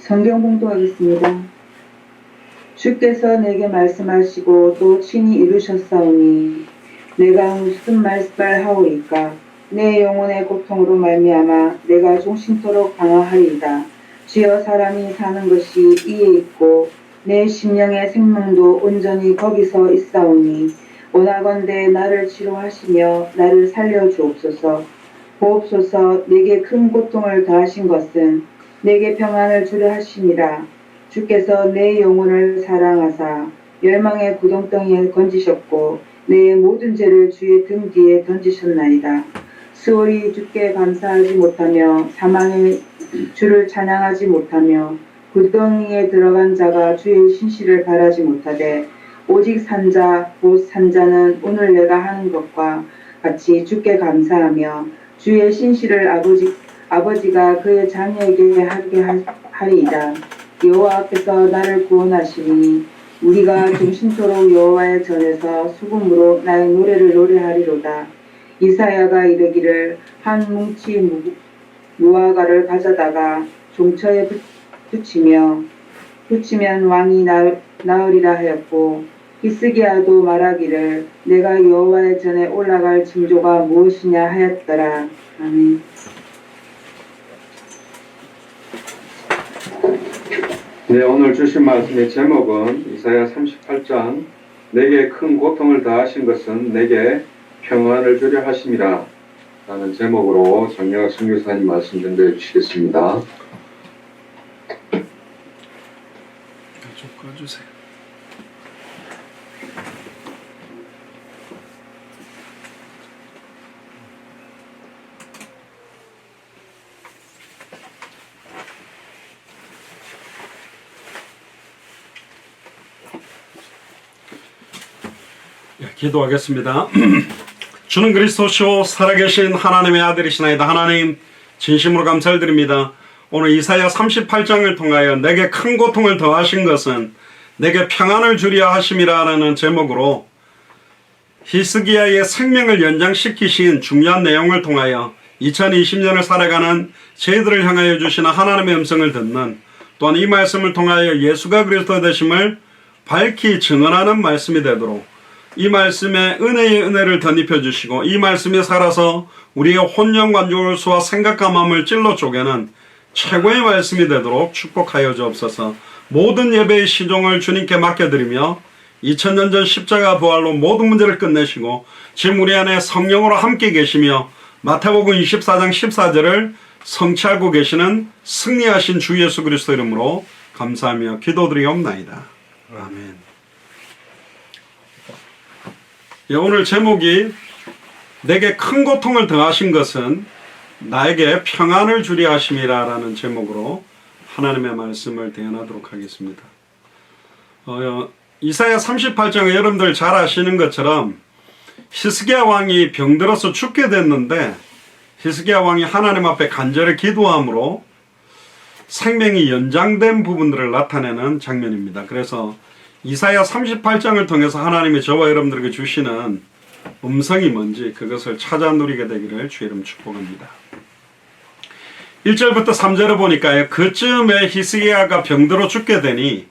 성경 봉독하겠습니다. 주께서 내게 말씀하시고 또 친히 이루셨사오니 내가 무슨 말하오리까. 내 영혼의 고통으로 말미암아 내가 종신토록 방황하리이다. 주여, 사람이 사는 것이 이에 있고 내 심령의 생명도 온전히 거기서 있사오니 원하건대 나를 치료하시며 나를 살려주옵소서. 보옵소서. 내게 큰 고통을 더하신 것은 내게 평안을 주려 하심이라. 주께서 내 영혼을 사랑하사 멸망의 구덩텅이에 건지셨고 내 모든 죄를 주의 등 뒤에 던지셨나이다. 스월이 주께 감사하지 못하며 사망의 주를 찬양하지 못하며 구덩이에 들어간 자가 주의 신실을 바라지 못하되 오직 산자 곧 산자는 오늘 내가 하는 것과 같이 주께 감사하며 주의 신실을 아버지가 그의 자녀에게 하게 하리이다. 여호와 앞에서 나를 구원하시니 우리가 종신토록 여호와의 전에서 수금으로 나의 노래를 노래하리로다. 이사야가 이르기를 한 뭉치 무화과를 가져다가 종처에 붙이면 왕이 나으리라 하였고, 히스기야도 말하기를 내가 여호와의 전에 올라갈 징조가 무엇이냐 하였더라. 아멘. 네, 오늘 주신 말씀의 제목은 이사야 38장 내게 큰 고통을 더하신 것은 내게 평안을 주려 하심이라 라는 제목으로 정영학 선교사님 말씀 전달해 주시겠습니다. 좀 꺼주세요. 기도하겠습니다. 주는 그리스도시요 살아계신 하나님의 아들이시나이다. 하나님, 진심으로 감사를 드립니다. 오늘 이사야 38장을 통하여 내게 큰 고통을 더하신 것은 내게 평안을 주려 하심이라는 제목으로 히스기야의 생명을 연장시키신 중요한 내용을 통하여 2020년을 살아가는 저희들을 향하여 주시는 하나님의 음성을 듣는, 또한 이 말씀을 통하여 예수가 그리스도 되심을 밝히 증언하는 말씀이 되도록 이 말씀에 은혜의 은혜를 덧입혀 주시고, 이 말씀에 살아서 우리의 혼연관조울수와 생각과 마음을 찔러 쪼개는 최고의 말씀이 되도록 축복하여 주옵소서. 모든 예배의 시종을 주님께 맡겨드리며 2000년 전 십자가 부활로 모든 문제를 끝내시고 지금 우리 안에 성령으로 함께 계시며 마태복음 24장 14절을 성취하고 계시는 승리하신 주 예수 그리스도 이름으로 감사하며 기도드리옵나이다. 아멘. 오늘 제목이 내게 큰 고통을 더하신 것은 나에게 평안을 주려 하심이라 라는 제목으로 하나님의 말씀을 대언하도록 하겠습니다. 이사야 38장을 여러분들 잘 아시는 것처럼 히스기야 왕이 병들어서 죽게 됐는데 히스기야 왕이 하나님 앞에 간절히 기도함으로 생명이 연장된 부분들을 나타내는 장면입니다. 그래서 이사야 38장을 통해서 하나님이 저와 여러분들에게 주시는 음성이 뭔지 그것을 찾아 누리게 되기를 주의 이름 축복합니다. 1절부터 3절을 보니까요, 그쯤에 히스기야가 병들어 죽게 되니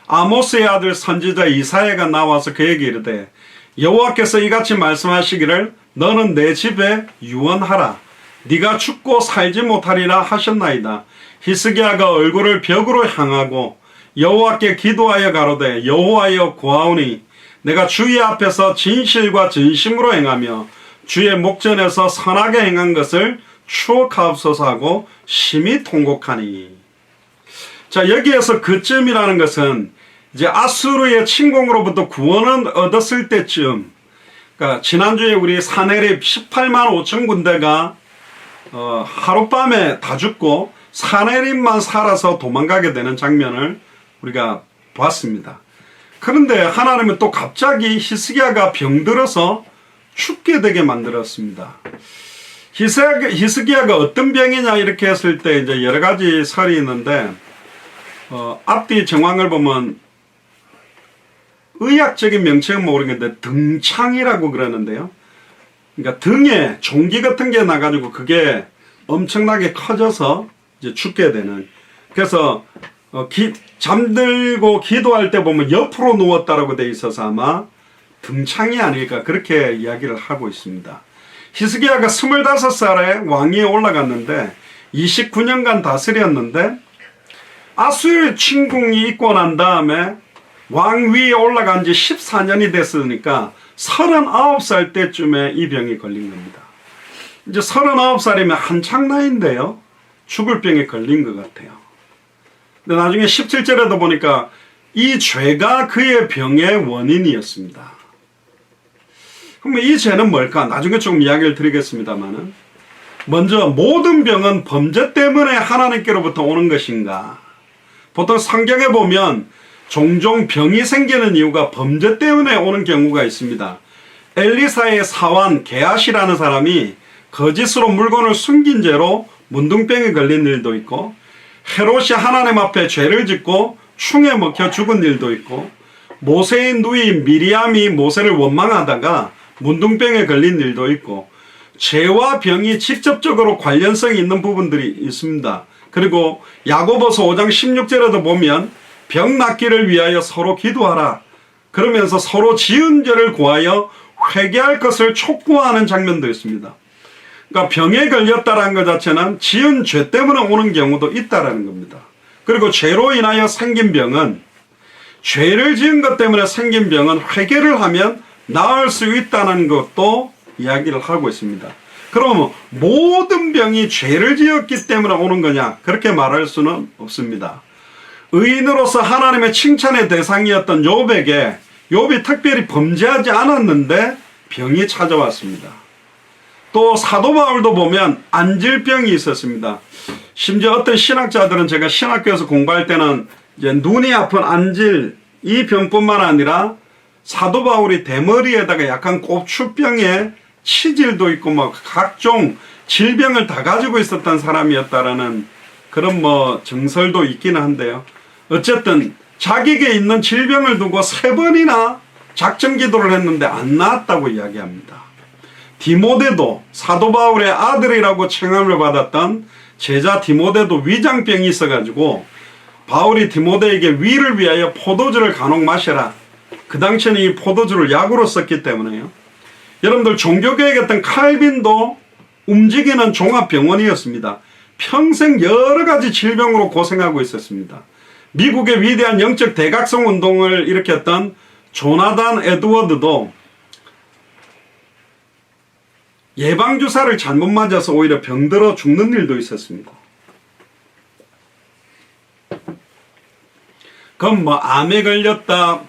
아모스의 아들 선지자 이사야가 나와서 그에게 이르되 여호와께서 이같이 말씀하시기를 너는 내 집에 유언하라. 네가 죽고 살지 못하리라 하셨나이다. 히스기야가 얼굴을 벽으로 향하고 여호와께 기도하여 가로되 여호와여 구하오니 내가 주의 앞에서 진실과 진심으로 행하며 주의 목전에서 선하게 행한 것을 추억하옵소서 하고 심히 통곡하니. 자, 여기에서 그쯤이라는 것은 이제 아수르의 침공으로부터 구원을 얻었을 때쯤, 그러니까 지난주에 우리 사내립 18만 5천 군대가 하룻밤에 다 죽고 사내립만 살아서 도망가게 되는 장면을 우리가 봤습니다. 그런데 하나님은 또 갑자기 히스기야가 병들어서 죽게 되게 만들었습니다. 히스기야가 어떤 병이냐 이렇게 했을 때 이제 여러 가지 설이 있는데, 앞뒤 정황을 보면 의학적인 명칭은 모르겠는데 등창이라고 그러는데요. 그러니까 등에 종기 같은 게 나가지고 그게 엄청나게 커져서 이제 죽게 되는. 그래서 잠들고 기도할 때 보면 옆으로 누웠다라고 돼 있어서 아마 등창이 아닐까 그렇게 이야기를 하고 있습니다. 히스기야가 25살에 왕위에 올라갔는데 29년간 다스렸는데 아수르 침공이 있고 난 다음에 왕위에 올라간 지 14년이 됐으니까 39살 때쯤에 이 병이 걸린 겁니다. 이제 39살이면 한창 나이인데요. 죽을 병에 걸린 것 같아요. 근데 나중에 17절에도 보니까 이 죄가 그의 병의 원인이었습니다. 그럼 이 죄는 뭘까? 나중에 조금 이야기를 드리겠습니다만은 먼저 모든 병은 범죄 때문에 하나님께로부터 오는 것인가? 보통 성경에 보면 종종 병이 생기는 이유가 범죄 때문에 오는 경우가 있습니다. 엘리사의 사환 게하시라는 사람이 거짓으로 물건을 숨긴 죄로 문둥병에 걸린 일도 있고, 헤롯이 하나님 앞에 죄를 짓고 충에 먹혀 죽은 일도 있고, 모세의 누이 미리암이 모세를 원망하다가 문둥병에 걸린 일도 있고, 죄와 병이 직접적으로 관련성이 있는 부분들이 있습니다. 그리고 야고보서 5장 16절에도 보면 병 낫기를 위하여 서로 기도하라 그러면서 서로 지은 죄를 구하여 회개할 것을 촉구하는 장면도 있습니다. 그러니까 병에 걸렸다라는 것 자체는 지은 죄 때문에 오는 경우도 있다라는 겁니다. 그리고 죄로 인하여 생긴 병은, 죄를 지은 것 때문에 생긴 병은 회개를 하면 나을 수 있다는 것도 이야기를 하고 있습니다. 그러면 모든 병이 죄를 지었기 때문에 오는 거냐? 그렇게 말할 수는 없습니다. 의인으로서 하나님의 칭찬의 대상이었던 욥에게, 욥이 특별히 범죄하지 않았는데 병이 찾아왔습니다. 또 사도 바울도 보면 안질병이 있었습니다. 심지어 어떤 신학자들은, 제가 신학교에서 공부할 때는 이제 눈이 아픈 안질, 이 병뿐만 아니라 사도 바울이 대머리에다가 약간 꼽추병에 치질도 있고 막 각종 질병을 다 가지고 있었던 사람이었다라는 그런 정설도 있기는 한데요. 어쨌든 자기에게 있는 질병을 두고 3번이나 작정 기도를 했는데 안 나았다고 이야기합니다. 디모데도 사도 바울의 아들이라고 칭함을 받았던 제자 디모데도 위장병이 있어가지고 바울이 디모데에게 위를 위하여 포도주를 간혹 마셔라. 그 당시에는 이 포도주를 약으로 썼기 때문에요. 여러분들 종교개혁했던 칼빈도 움직이는 종합병원이었습니다. 평생 여러 가지 질병으로 고생하고 있었습니다. 미국의 위대한 영적 대각성 운동을 일으켰던 조나단 에드워드도 예방주사를 잘못 맞아서 오히려 병들어 죽는 일도 있었습니다. 그럼 암에 걸렸다,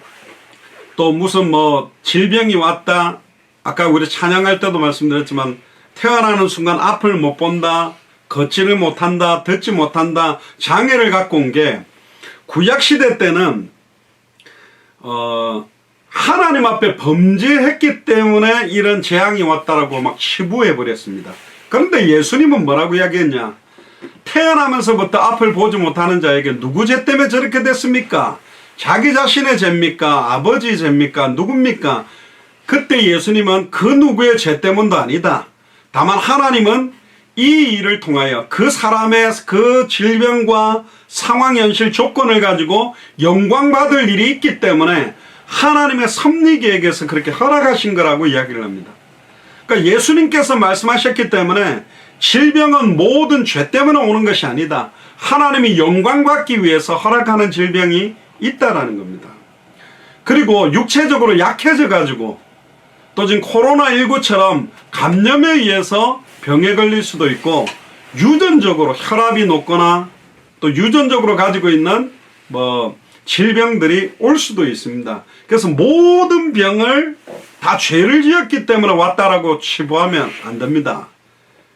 또 무슨 질병이 왔다, 아까 우리 찬양할 때도 말씀드렸지만 태어나는 순간 앞을 못 본다, 걷지를 못한다, 듣지 못한다, 장애를 갖고 온 게 구약시대 때는 하나님 앞에 범죄했기 때문에 이런 재앙이 왔다라고 막 치부해 버렸습니다. 그런데 예수님은 뭐라고 이야기했냐? 태어나면서부터 앞을 보지 못하는 자에게 누구 죄 때문에 저렇게 됐습니까? 자기 자신의 죄입니까? 아버지 죄입니까? 누굽니까? 그때 예수님은 그 누구의 죄 때문도 아니다. 다만 하나님은 이 일을 통하여 그 사람의 그 질병과 상황, 현실, 조건을 가지고 영광받을 일이 있기 때문에 하나님의 섭리 계획에서 그렇게 허락하신 거라고 이야기를 합니다. 그러니까 예수님께서 말씀하셨기 때문에 질병은 모든 죄 때문에 오는 것이 아니다. 하나님이 영광받기 위해서 허락하는 질병이 있다라는 겁니다. 그리고 육체적으로 약해져 가지고 또 지금 코로나19처럼 감염에 의해서 병에 걸릴 수도 있고, 유전적으로 혈압이 높거나 또 유전적으로 가지고 있는 질병들이 올 수도 있습니다. 그래서 모든 병을 다 죄를 지었기 때문에 왔다라고 치부하면 안 됩니다.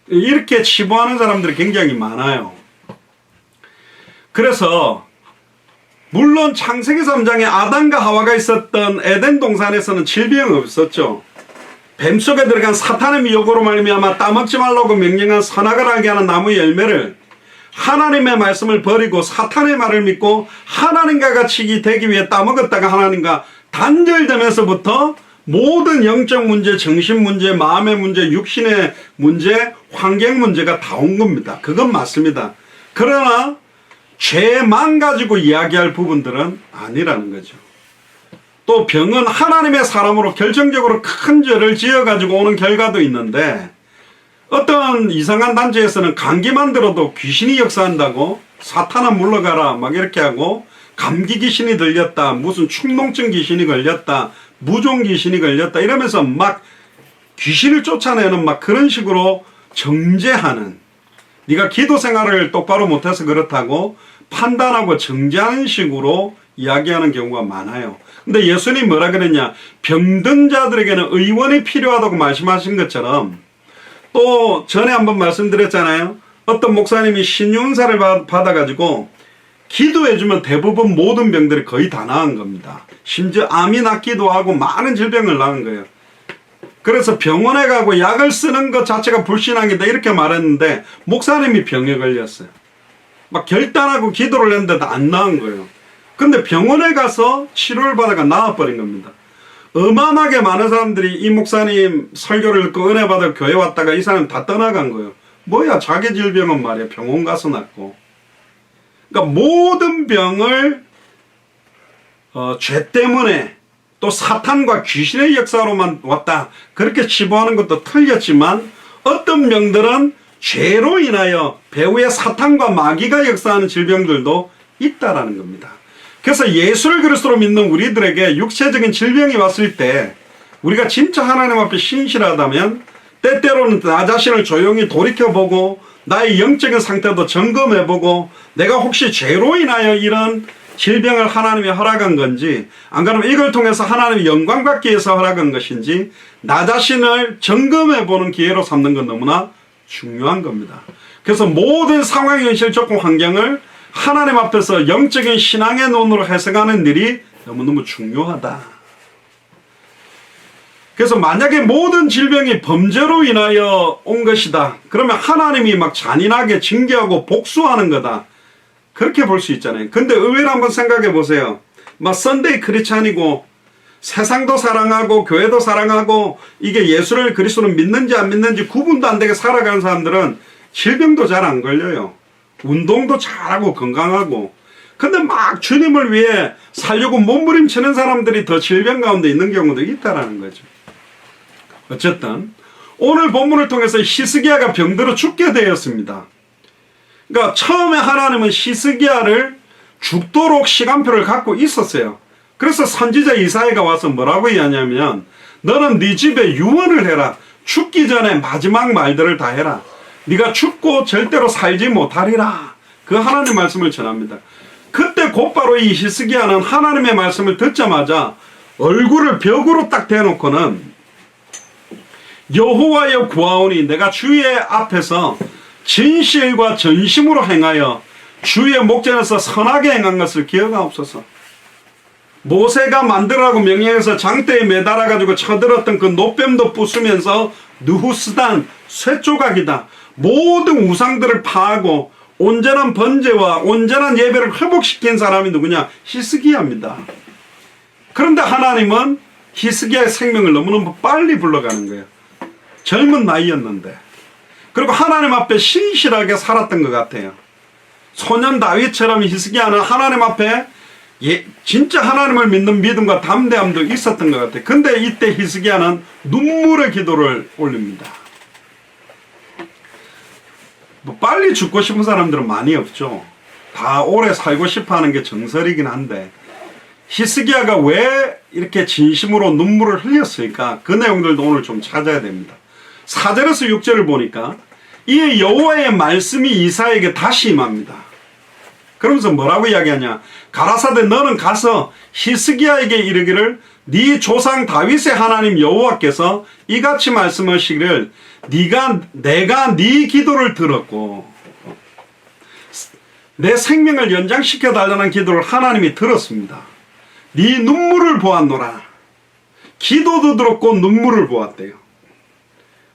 이렇게 치부하는 사람들이 굉장히 많아요. 그래서 물론 창세기 3장에 아담과 하와가 있었던 에덴 동산에서는 질병이 없었죠. 뱀 속에 들어간 사탄의 미혹으로 말미암아 따먹지 말라고 명령한 선악을 알게 하는 나무의 열매를, 하나님의 말씀을 버리고 사탄의 말을 믿고 하나님과 같이 되기 위해 따먹었다가 하나님과 단절되면서부터 모든 영적 문제, 정신 문제, 마음의 문제, 육신의 문제, 환경 문제가 다 온 겁니다. 그건 맞습니다. 그러나 죄만 가지고 이야기할 부분들은 아니라는 거죠. 또 병은 하나님의 사람으로 결정적으로 큰 죄를 지어가지고 오는 결과도 있는데, 어떤 이상한 단체에서는 감기만 들어도 귀신이 역사한다고, 사탄아 물러가라 막 이렇게 하고, 감기 귀신이 들렸다, 무슨 축농증 귀신이 걸렸다, 무좀 귀신이 걸렸다 이러면서 막 귀신을 쫓아내는 막 그런 식으로 정죄하는, 네가 기도 생활을 똑바로 못해서 그렇다고 판단하고 정죄하는 식으로 이야기하는 경우가 많아요. 근데 예수님이 뭐라 그랬냐, 병든 자들에게는 의원이 필요하다고 말씀하신 것처럼, 또 전에 한번 말씀드렸잖아요. 어떤 목사님이 신윤사를 받아가지고 기도해주면 대부분 모든 병들이 거의 다 나은 겁니다. 심지어 암이 낫기도 하고 많은 질병을 나은 거예요. 그래서 병원에 가고 약을 쓰는 것 자체가 불신앙이다 이렇게 말했는데, 목사님이 병에 걸렸어요. 막 결단하고 기도를 했는데도 안 나은 거예요. 근데 병원에 가서 치료를 받아가 나아버린 겁니다. 어마어마하게 많은 사람들이 이 목사님 설교를 듣고 은혜 받아 교회 왔다가 이 사람 다 떠나간 거예요. 뭐야, 자기 질병은 말이야 병원 가서 낫고. 그러니까 모든 병을 죄 때문에 또 사탄과 귀신의 역사로만 왔다 그렇게 치부하는 것도 틀렸지만, 어떤 병들은 죄로 인하여 배후의 사탄과 마귀가 역사하는 질병들도 있다라는 겁니다. 그래서 예수를 그리스도로 믿는 우리들에게 육체적인 질병이 왔을 때 우리가 진짜 하나님 앞에 신실하다면 때때로는 나 자신을 조용히 돌이켜보고 나의 영적인 상태도 점검해보고, 내가 혹시 죄로 인하여 이런 질병을 하나님이 허락한 건지, 안 그러면 이걸 통해서 하나님이 영광 받기 위해서 허락한 것인지 나 자신을 점검해보는 기회로 삼는 건 너무나 중요한 겁니다. 그래서 모든 상황, 현실, 조건, 환경을 하나님 앞에서 영적인 신앙의 눈으로 해석하는 일이 너무너무 중요하다. 그래서 만약에 모든 질병이 범죄로 인하여 온 것이다, 그러면 하나님이 막 잔인하게 징계하고 복수하는 거다, 그렇게 볼 수 있잖아요. 근데 의외로 한번 생각해 보세요. 막 선데이 크리스찬이고 세상도 사랑하고 교회도 사랑하고 이게 예수를 그리스도를 믿는지 안 믿는지 구분도 안 되게 살아가는 사람들은 질병도 잘 안 걸려요. 운동도 잘하고 건강하고. 근데 막 주님을 위해 살려고 몸부림치는 사람들이 더 질병 가운데 있는 경우도 있다라는 거죠. 어쨌든 오늘 본문을 통해서 히스기야가 병들어 죽게 되었습니다. 그러니까 처음에 하나님은 히스기야를 죽도록 시간표를 갖고 있었어요. 그래서 선지자 이사야가 와서 뭐라고 이야기하냐면, 너는 네 집에 유언을 해라. 죽기 전에 마지막 말들을 다 해라. 네가 죽고 절대로 살지 못하리라. 그 하나님의 말씀을 전합니다. 그때 곧바로 이 히스기야는 하나님의 말씀을 듣자마자 얼굴을 벽으로 딱 대놓고는, 여호와여 구하오니 내가 주의 앞에서 진실과 전심으로 행하여 주의 목전에서 선하게 행한 것을 기억하옵소서. 모세가 만들라고 명령해서 장대에 매달아가지고 쳐들었던 그 노뱀도 부수면서 느후스단 쇠조각이다, 모든 우상들을 파하고 온전한 번제와 온전한 예배를 회복시킨 사람이 누구냐? 히스기야입니다. 그런데 하나님은 히스기야의 생명을 너무너무 빨리 불러가는 거예요. 젊은 나이였는데. 그리고 하나님 앞에 신실하게 살았던 것 같아요. 소년 다윗처럼 히스기야는 하나님 앞에 진짜 하나님을 믿는 믿음과 담대함도 있었던 것 같아요. 근데 이때 히스기야는 눈물의 기도를 올립니다. 뭐 빨리 죽고 싶은 사람들은 많이 없죠. 다 오래 살고 싶어 하는 게 정설이긴 한데, 히스기야가 왜 이렇게 진심으로 눈물을 흘렸을까? 그 내용들도 오늘 좀 찾아야 됩니다. 4절에서 6절을 보니까 이에 여호와의 말씀이 이사야에게 다시 임합니다. 그러면서 뭐라고 이야기하냐? 가라사대 너는 가서 히스기야에게 이르기를, 네 조상 다윗의 하나님 여호와께서 이같이 말씀하시기를, 내가 네 기도를 들었고 내 생명을 연장시켜 달라는 기도를 하나님이 들었습니다. 네 눈물을 보았노라. 기도도 들었고 눈물을 보았대요.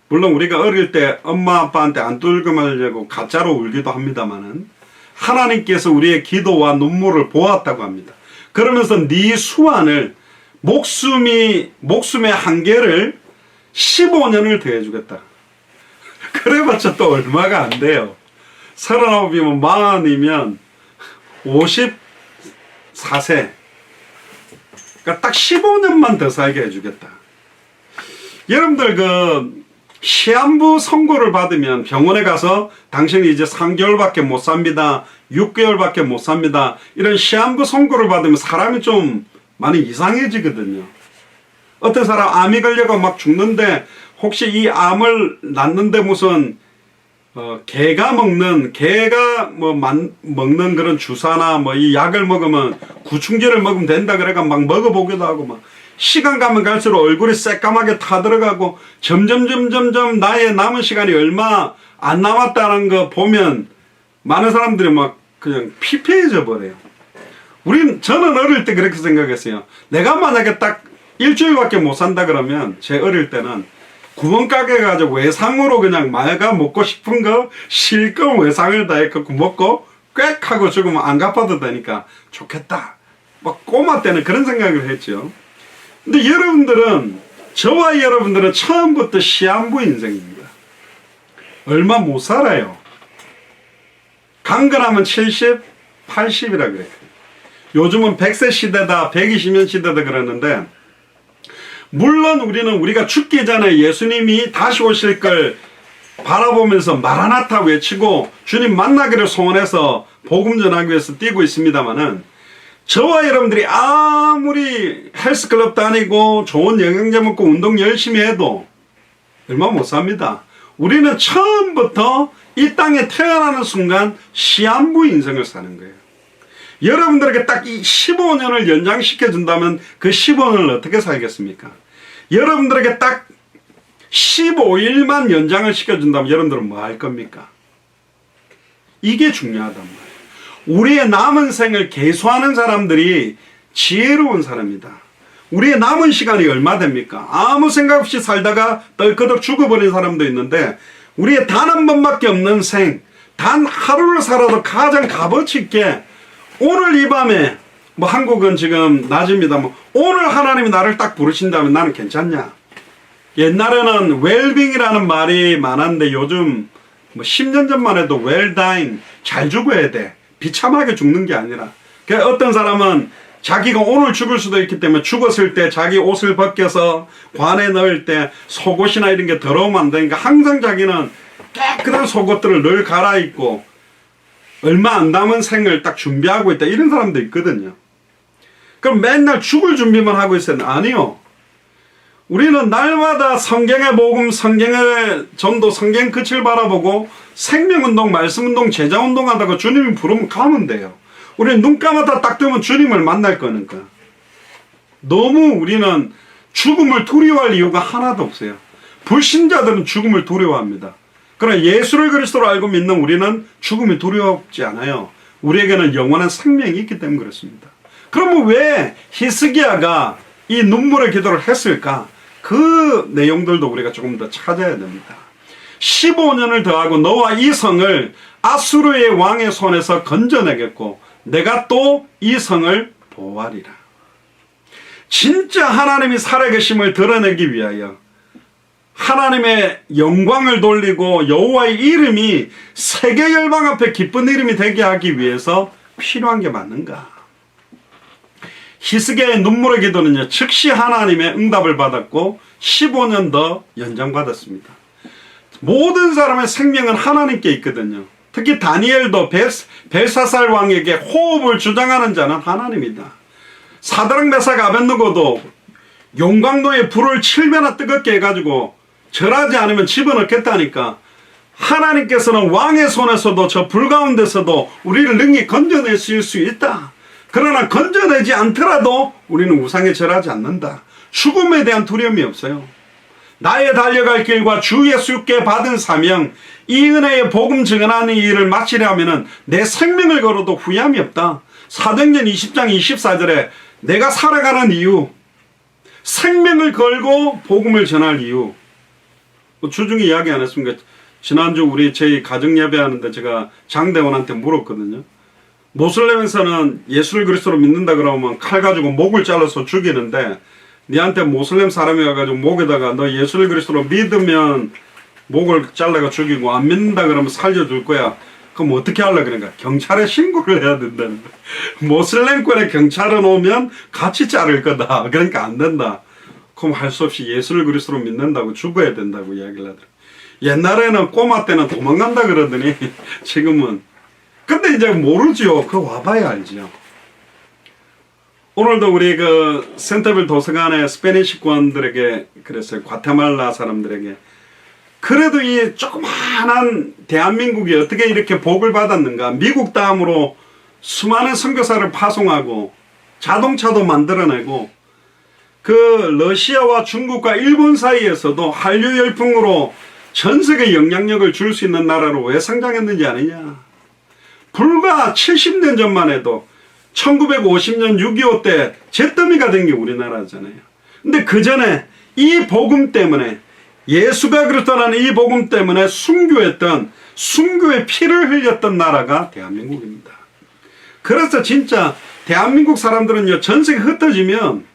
물론 우리가 어릴 때 엄마 아빠한테 안 뚫고 말려고 가짜로 울기도 합니다만은, 하나님께서 우리의 기도와 눈물을 보았다고 합니다. 그러면서 네 수완을, 목숨의 한계를 15년을 더해주겠다. 그래봤자 또 얼마가 안 돼요. 39이면 40이면 54세. 그러니까 딱 15년만 더 살게 해주겠다. 여러분들 그 시한부 선고를 받으면 병원에 가서 당신이 이제 3개월밖에 못 삽니다. 6개월밖에 못 삽니다. 이런 시한부 선고를 받으면 사람이 좀 많이 이상해지거든요. 어떤 사람 암이 걸려가 막 죽는데 혹시 이 암을 낳는데 무슨 개가 먹는 그런 주사나 뭐 이 약을 먹으면 구충제를 먹으면 된다 그래가 막 먹어보기도 하고 막 시간 가면 갈수록 얼굴이 새까맣게 타들어가고 점점 나의 남은 시간이 얼마 안 남았다는 거 보면 많은 사람들이 막 그냥 피폐해져 버려요. 저는 어릴 때 그렇게 생각했어요. 내가 만약에 딱 일주일밖에 못 산다 그러면 제 어릴 때는 구멍가게 가지고 외상으로 그냥 내가 먹고 싶은 거 실컷 외상을 다 해갖고 먹고 꽥 하고 죽으면 안 갚아도 되니까 좋겠다. 막 꼬마 때는 그런 생각을 했죠. 근데 저와 여러분들은 처음부터 시한부 인생입니다. 얼마 못 살아요. 강건하면 70, 80이라 그래요. 요즘은 100세 시대다, 120년 시대다 그러는데, 물론 우리가 죽기 전에 예수님이 다시 오실 걸 바라보면서 마라나타 외치고 주님 만나기를 소원해서 복음 전하기 위해서 뛰고 있습니다만은, 저와 여러분들이 아무리 헬스클럽 다니고 좋은 영양제 먹고 운동 열심히 해도 얼마 못 삽니다. 우리는 처음부터 이 땅에 태어나는 순간 시한부 인생을 사는 거예요. 여러분들에게 딱 이 15년을 연장시켜 준다면 그 15년을 어떻게 살겠습니까? 여러분들에게 딱 15일만 연장을 시켜준다면 여러분들은 뭐 할 겁니까? 이게 중요하단 말이에요. 우리의 남은 생을 계수하는 사람들이 지혜로운 사람이다. 우리의 남은 시간이 얼마 됩니까? 아무 생각 없이 살다가 떨거덕 죽어버린 사람도 있는데, 우리의 단 한 번밖에 없는 생, 단 하루를 살아도 가장 값어치 있게 오늘 이 밤에, 뭐 한국은 지금 낮입니다. 뭐 오늘 하나님이 나를 딱 부르신다면 나는 괜찮냐? 옛날에는 웰빙이라는 말이 많았는데 요즘 뭐 10년 전만 해도 웰다잉, 잘 죽어야 돼. 비참하게 죽는 게 아니라. 그러니까 어떤 사람은 자기가 오늘 죽을 수도 있기 때문에 죽었을 때 자기 옷을 벗겨서 관에 넣을 때 속옷이나 이런 게 더러우면 안 되니까 항상 자기는 깨끗한 속옷들을 늘 갈아입고 얼마 안 남은 생을 딱 준비하고 있다. 이런 사람도 있거든요. 그럼 맨날 죽을 준비만 하고 있어요? 아니요. 우리는 날마다 성경의 복음, 성경의 전도, 성경 끝을 바라보고 생명운동, 말씀운동, 제자운동 한다고 주님이 부르면 가면 돼요. 우리는 눈 감았다 딱 뜨면 주님을 만날 거니까. 너무 우리는 죽음을 두려워할 이유가 하나도 없어요. 불신자들은 죽음을 두려워합니다. 그러나 예수를 그리스도로 알고 믿는 우리는 죽음이 두렵지 않아요. 우리에게는 영원한 생명이 있기 때문에 그렇습니다. 그러면 왜 히스기야가 이 눈물의 기도를 했을까? 그 내용들도 우리가 조금 더 찾아야 됩니다. 15년을 더하고 너와 이 성을 아수르의 왕의 손에서 건져내겠고 내가 또 이 성을 보호하리라. 진짜 하나님이 살아계심을 드러내기 위하여 하나님의 영광을 돌리고 여호와의 이름이 세계 열방 앞에 기쁜 이름이 되게 하기 위해서 필요한 게 맞는가? 히스기야의 눈물의 기도는요, 즉시 하나님의 응답을 받았고 15년 더 연장받았습니다. 모든 사람의 생명은 하나님께 있거든요. 특히 다니엘도 벨사살 왕에게 호흡을 주장하는 자는 하나님이다. 사드락 메삭 아벳느고도 용광로에 불을 7배나 뜨겁게 해가지고 절하지 않으면 집어넣겠다니까, 하나님께서는 왕의 손에서도 저 불 가운데서도 우리를 능히 건져내실 수 있다. 그러나 건져내지 않더라도 우리는 우상에 절하지 않는다. 죽음에 대한 두려움이 없어요. 나의 달려갈 길과 주 예수께 받은 사명, 이 은혜의 복음 증언하는 일을 마치려면 내 생명을 걸어도 후회함이 없다. 사도행전 20장 24절에 내가 살아가는 이유, 생명을 걸고 복음을 전할 이유, 주중에 이야기 안 했습니까? 지난주 우리 저희 가정 예배하는데 제가 장대원한테 물었거든요. 모슬렘에서는 예수를 그리스도로 믿는다 그러면 칼 가지고 목을 잘라서 죽이는데, 니한테 모슬렘 사람이 와가지고 목에다가 너 예수를 그리스도로 믿으면 목을 잘라가 죽이고 안 믿는다 그러면 살려줄 거야. 그럼 어떻게 하려 그런가? 경찰에 신고를 해야 된다는 거야. 모슬렘권에 경찰은 오면 같이 자를 거다. 그러니까 안 된다. 그럼 할 수 없이 예수를 그리스도로 믿는다고 죽어야 된다고 이야기를 하더라고요. 옛날에는 꼬마 때는 도망간다 그러더니 지금은 근데 이제 모르죠. 그거 와봐야 알죠. 오늘도 우리 그 센터빌 도서관의 스페니시권들에게 그랬어요. 과테말라 사람들에게 그래도 이 조그마한 대한민국이 어떻게 이렇게 복을 받았는가. 미국 다음으로 수많은 선교사를 파송하고 자동차도 만들어내고 그 러시아와 중국과 일본 사이에서도 한류 열풍으로 전 세계 영향력을 줄 수 있는 나라로 왜 성장했는지 아느냐. 불과 70년 전만 해도 1950년 6.25 때 잿더미가 된 게 우리나라잖아요. 근데 그 전에 이 복음 때문에 예수가 그리스도라는 이 복음 때문에 순교했던 순교의 피를 흘렸던 나라가 대한민국입니다. 그래서 진짜 대한민국 사람들은요 전 세계 흩어지면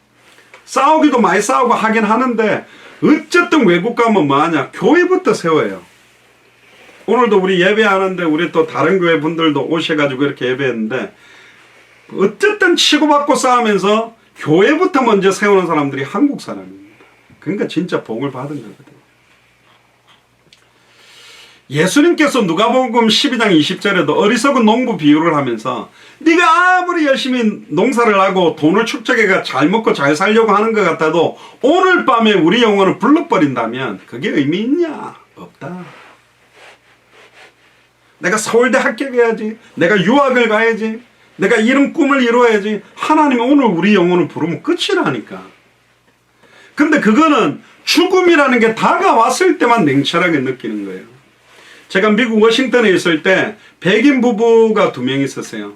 싸우기도 많이 싸우고 하긴 하는데 어쨌든 외국 가면 뭐하냐 교회부터 세워요. 오늘도 우리 예배하는데 우리 또 다른 교회 분들도 오셔가지고 이렇게 예배했는데 어쨌든 치고받고 싸우면서 교회부터 먼저 세우는 사람들이 한국 사람입니다. 그러니까 진짜 복을 받은 거거든요. 예수님께서 누가복음 12장 20절에도 어리석은 농부 비유를 하면서 네가 아무리 열심히 농사를 하고 돈을 축적해가 잘 먹고 잘 살려고 하는 것 같아도 오늘 밤에 우리 영혼을 불러버린다면 그게 의미 있냐? 없다. 내가 서울대 합격해야지. 내가 유학을 가야지. 내가 이런 꿈을 이루어야지. 하나님이 오늘 우리 영혼을 부르면 끝이라니까. 근데 그거는 죽음이라는 게 다가왔을 때만 냉철하게 느끼는 거예요. 제가 미국 워싱턴에 있을 때 백인 부부가 2명 있었어요.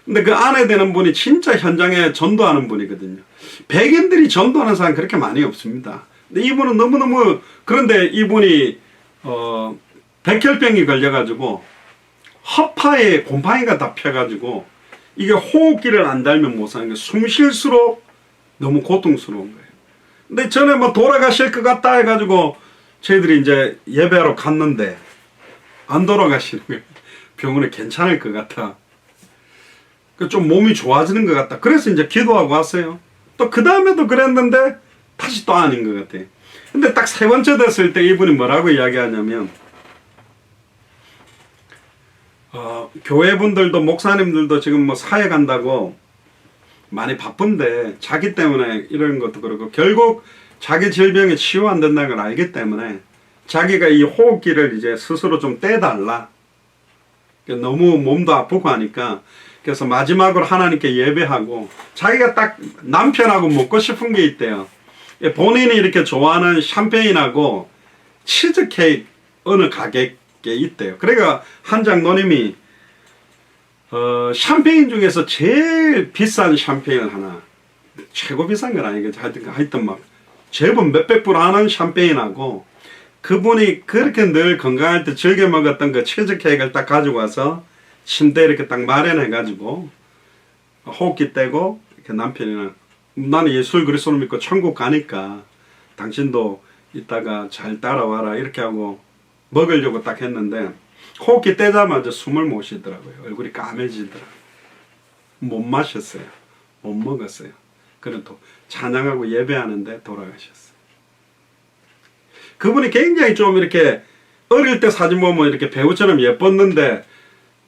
근데 그 아내 되는 분이 진짜 현장에 전도하는 분이거든요. 백인들이 전도하는 사람 그렇게 많이 없습니다. 근데 이분은 너무너무 그런데 이분이 백혈병이 걸려가지고 허파에 곰팡이가 다 펴가지고 이게 호흡기를 안 달면 못 사는 거예요. 숨 쉴수록 너무 고통스러운 거예요. 근데 전에 뭐 돌아가실 것 같다 해가지고 저희들이 이제 예배하러 갔는데 안 돌아가시는 거예요. 병원에 괜찮을 것 같아. 좀 몸이 좋아지는 것 같다. 그래서 이제 기도하고 왔어요. 또 그 다음에도 그랬는데 다시 또 아닌 것 같아요. 근데 딱 3번째 됐을 때 이분이 뭐라고 이야기하냐면 교회분들도 목사님들도 지금 뭐 사회 간다고 많이 바쁜데 자기 때문에 이런 것도 그렇고 결국 자기 질병에 치유 안 된다는 걸 알기 때문에 자기가 이 호흡기를 이제 스스로 좀 떼달라. 너무 몸도 아프고 하니까 그래서 마지막으로 하나님께 예배하고 자기가 딱 남편하고 먹고 싶은 게 있대요. 본인이 이렇게 좋아하는 샴페인하고 치즈케이크 어느 가게에 있대요. 그러니까 한 장로님이 샴페인 중에서 제일 비싼 샴페인을 하나, 최고 비싼 건 아니겠죠. 하여튼 막 제법 몇백 불 하는 샴페인하고 그분이 그렇게 늘 건강할 때 즐겨 먹었던 그 치즈 케이크를 딱 가지고 와서 침대에 이렇게 딱 마련해가지고 호흡기 떼고 이렇게 남편이랑 나는 예수 그리스도를 믿고 천국 가니까 당신도 이따가 잘 따라와라 이렇게 하고 먹으려고 딱 했는데 호흡기 떼자마자 숨을 못 쉬더라고요. 얼굴이 까매지더라고요. 못 마셨어요. 못 먹었어요. 그래도 찬양하고 예배하는데 돌아가셨어요. 그분이 굉장히 좀 이렇게 어릴 때 사진 보면 이렇게 배우처럼 예뻤는데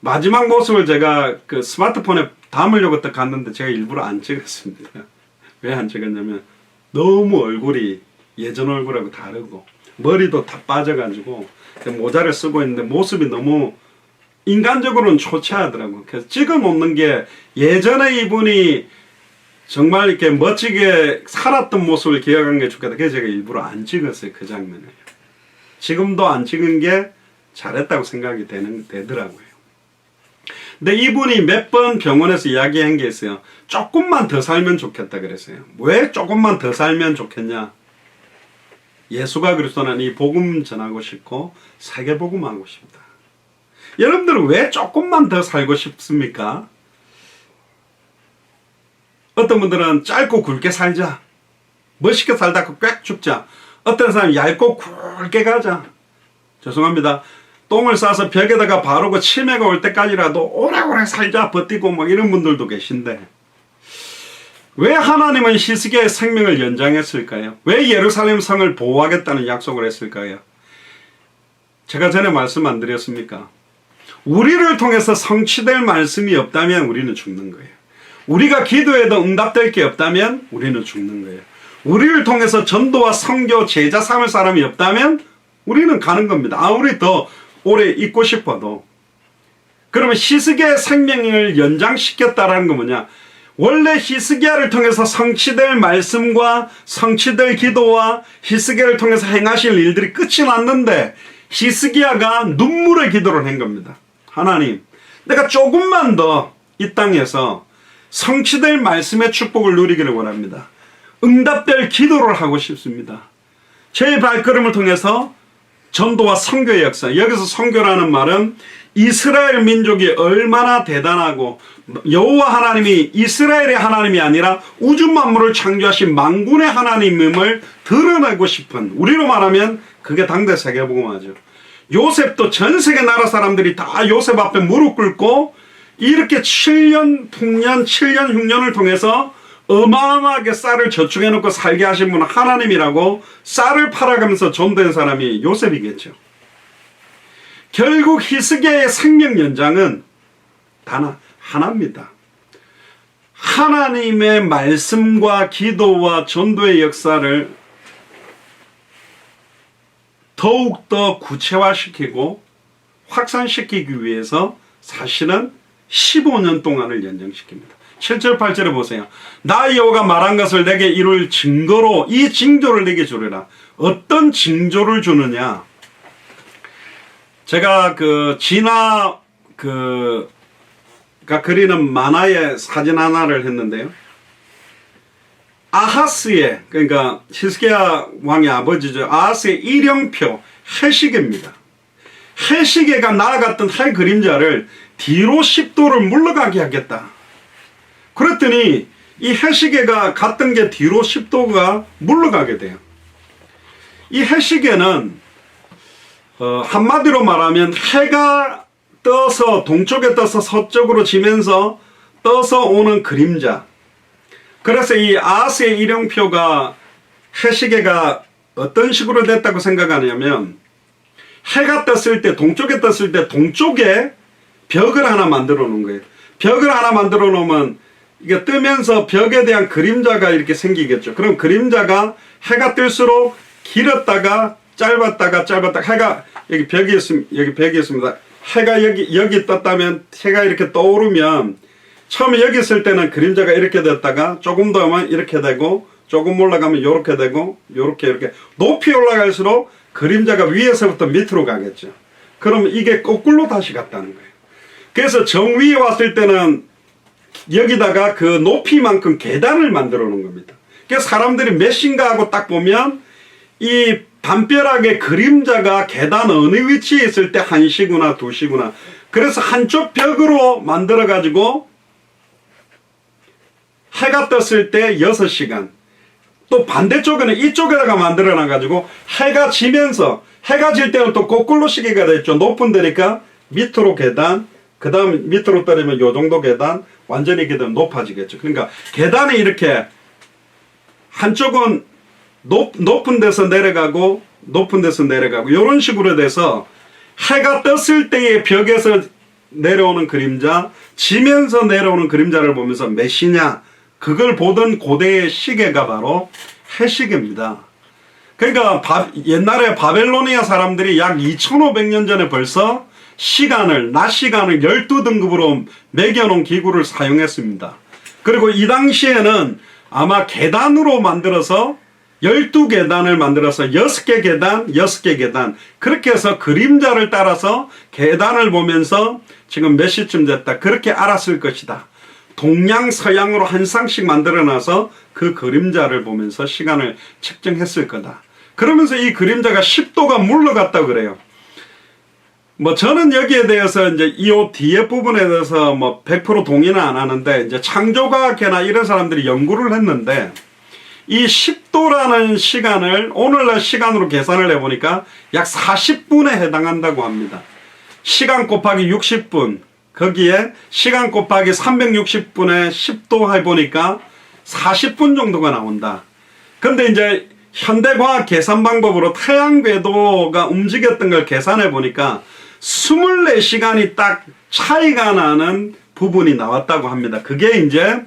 마지막 모습을 제가 그 스마트폰에 담으려고 딱 갔는데 제가 일부러 안 찍었습니다. 왜 안 찍었냐면 너무 얼굴이 예전 얼굴하고 다르고 머리도 다 빠져가지고 모자를 쓰고 있는데 모습이 너무 인간적으로는 초췌하더라고요. 그래서 찍어 놓는 게 예전에 이분이 정말 이렇게 멋지게 살았던 모습을 기억한 게 좋겠다. 그래서 제가 일부러 안 찍었어요. 그 장면을. 지금도 안 찍은 게 잘했다고 생각이 되더라고요. 근데 이분이 몇 번 병원에서 이야기한 게 있어요. 조금만 더 살면 좋겠다 그랬어요. 왜 조금만 더 살면 좋겠냐? 예수가 그리스도는 이 복음 전하고 싶고 세계 복음하고 싶다. 여러분들은 왜 조금만 더 살고 싶습니까? 어떤 분들은 짧고 굵게 살자. 멋있게 살다가 꽥 죽자. 어떤 사람은 얇고 굵게 가자. 죄송합니다. 똥을 싸서 벽에다가 바르고 치매가 올 때까지라도 오래오래 살자 버티고 뭐 이런 분들도 계신데, 왜 하나님은 히스기야의 생명을 연장했을까요? 왜 예루살렘 성을 보호하겠다는 약속을 했을까요? 제가 전에 말씀 안 드렸습니까? 우리를 통해서 성취될 말씀이 없다면 우리는 죽는 거예요. 우리가 기도해도 응답될 게 없다면 우리는 죽는 거예요. 우리를 통해서 전도와 선교, 제자 삼을 사람이 없다면 우리는 가는 겁니다. 아무리 더 오래 있고 싶어도. 그러면 히스기야의 생명을 연장시켰다라는 건 뭐냐? 원래 히스기야를 통해서 성취될 말씀과 성취될 기도와 히스기야를 통해서 행하실 일들이 끝이 났는데, 히스기야가 눈물의 기도를 한 겁니다. 하나님, 내가 조금만 더 이 땅에서 성취될 말씀의 축복을 누리기를 원합니다. 응답될 기도를 하고 싶습니다. 제 발걸음을 통해서 전도와 선교의 역사, 여기서 선교라는 말은 이스라엘 민족이 얼마나 대단하고 여호와 하나님이 이스라엘의 하나님이 아니라 우주 만물을 창조하신 만군의 하나님임을 드러내고 싶은, 우리로 말하면 그게 당대 세계복음화죠. 요셉도 전 세계 나라 사람들이 다 요셉 앞에 무릎 꿇고 이렇게 7년 풍년 7년 흉년을 통해서 어마어마하게 쌀을 저축해 놓고 살게 하신 분은 하나님이라고 쌀을 팔아가면서 전도한 사람이 요셉이겠죠. 결국 히스기야의 생명 연장은 단 하나입니다. 하나님의 말씀과 기도와 전도의 역사를 더욱더 구체화시키고 확산시키기 위해서 사실은 15년 동안을 연장시킵니다. 7절 8절에 보세요. 나 여호와가 말한 것을 내게 이룰 증거로 이 징조를 내게 주리라. 어떤 징조를 주느냐? 제가 진화 그리는 만화의 사진 하나를 했는데요. 아하스의, 그러니까 히스기야 왕의 아버지죠. 아하스의 일형표 해시계입니다. 해시계가 나아갔던 해 그림자를 뒤로 10도를 물러가게 하겠다. 그랬더니 이 해시계가 갔던 게 뒤로 10도가 물러가게 돼요. 이 해시계는 한마디로 말하면 해가 떠서 동쪽에 떠서 서쪽으로 지면서 떠서 오는 그림자. 그래서 이 아하스의 일형표가 해시계가 어떤 식으로 됐다고 생각하냐면, 해가 떴을 때 동쪽에 떴을 때 동쪽에 벽을 하나 만들어 놓은 거예요. 벽을 하나 만들어 놓으면 이게 뜨면서 벽에 대한 그림자가 이렇게 생기겠죠. 그럼 그림자가 해가 뜰수록 길었다가 짧았다가 해가 여기 벽이 있습니다. 해가 여기 떴다면 해가 이렇게 떠오르면 처음에 여기 있을 때는 그림자가 이렇게 됐다가 조금 더 오면 이렇게 되고 조금 올라가면 이렇게 되고 이렇게 높이 올라갈수록 그림자가 위에서부터 밑으로 가겠죠. 그럼 이게 거꾸로 다시 갔다는 거예요. 그래서 정 위에 왔을 때는 여기다가 그 높이만큼 계단을 만들어 놓은 겁니다. 그래서 사람들이 몇 시인가 하고 딱 보면 이 담벼락의 그림자가 계단 어느 위치에 있을 때 1시구나 2시구나. 그래서 한쪽 벽으로 만들어 가지고 해가 떴을 때 6시간, 또 반대쪽에는 이쪽에다가 만들어 놔 가지고 해가 지면서, 해가 질 때는 또 거꾸로 시계가 됐죠. 높은 데니까 밑으로 계단, 그 다음 밑으로 떨어지면 요 정도 계단, 완전히 계단 높아지겠죠. 그러니까 계단이 이렇게 한쪽은 높은 데서 내려가고 높은 데서 내려가고 이런 식으로 돼서 해가 떴을 때의 벽에서 내려오는 그림자, 지면서 내려오는 그림자를 보면서 몇 시냐, 그걸 보던 고대의 시계가 바로 해시계입니다. 그러니까 옛날에 바벨로니아 사람들이 약 2500년 전에 벌써 낮 시간을 12등급으로 매겨놓은 기구를 사용했습니다. 그리고 이 당시에는 아마 계단으로 만들어서 12계단을 만들어서 6개 계단, 6개 계단, 그렇게 해서 그림자를 따라서 계단을 보면서 지금 몇 시쯤 됐다, 그렇게 알았을 것이다. 동양 서양으로 한 쌍씩 만들어놔서 그 그림자를 보면서 시간을 측정했을 거다. 그러면서 이 그림자가 10도가 물러갔다고 그래요. 저는 여기에 대해서 이제 이 뒤에 부분에 대해서 100% 동의는 안 하는데, 이제 창조과학회나 이런 사람들이 연구를 했는데, 이 10도라는 시간을 오늘날 시간으로 계산을 해보니까 약 40분에 해당한다고 합니다. 시간 곱하기 60분, 거기에 시간 곱하기 360분에 10도 해보니까 40분 정도가 나온다. 근데 이제 현대과학 계산 방법으로 태양 궤도가 움직였던 걸 계산해 보니까 24시간이 딱 차이가 나는 부분이 나왔다고 합니다. 그게 이제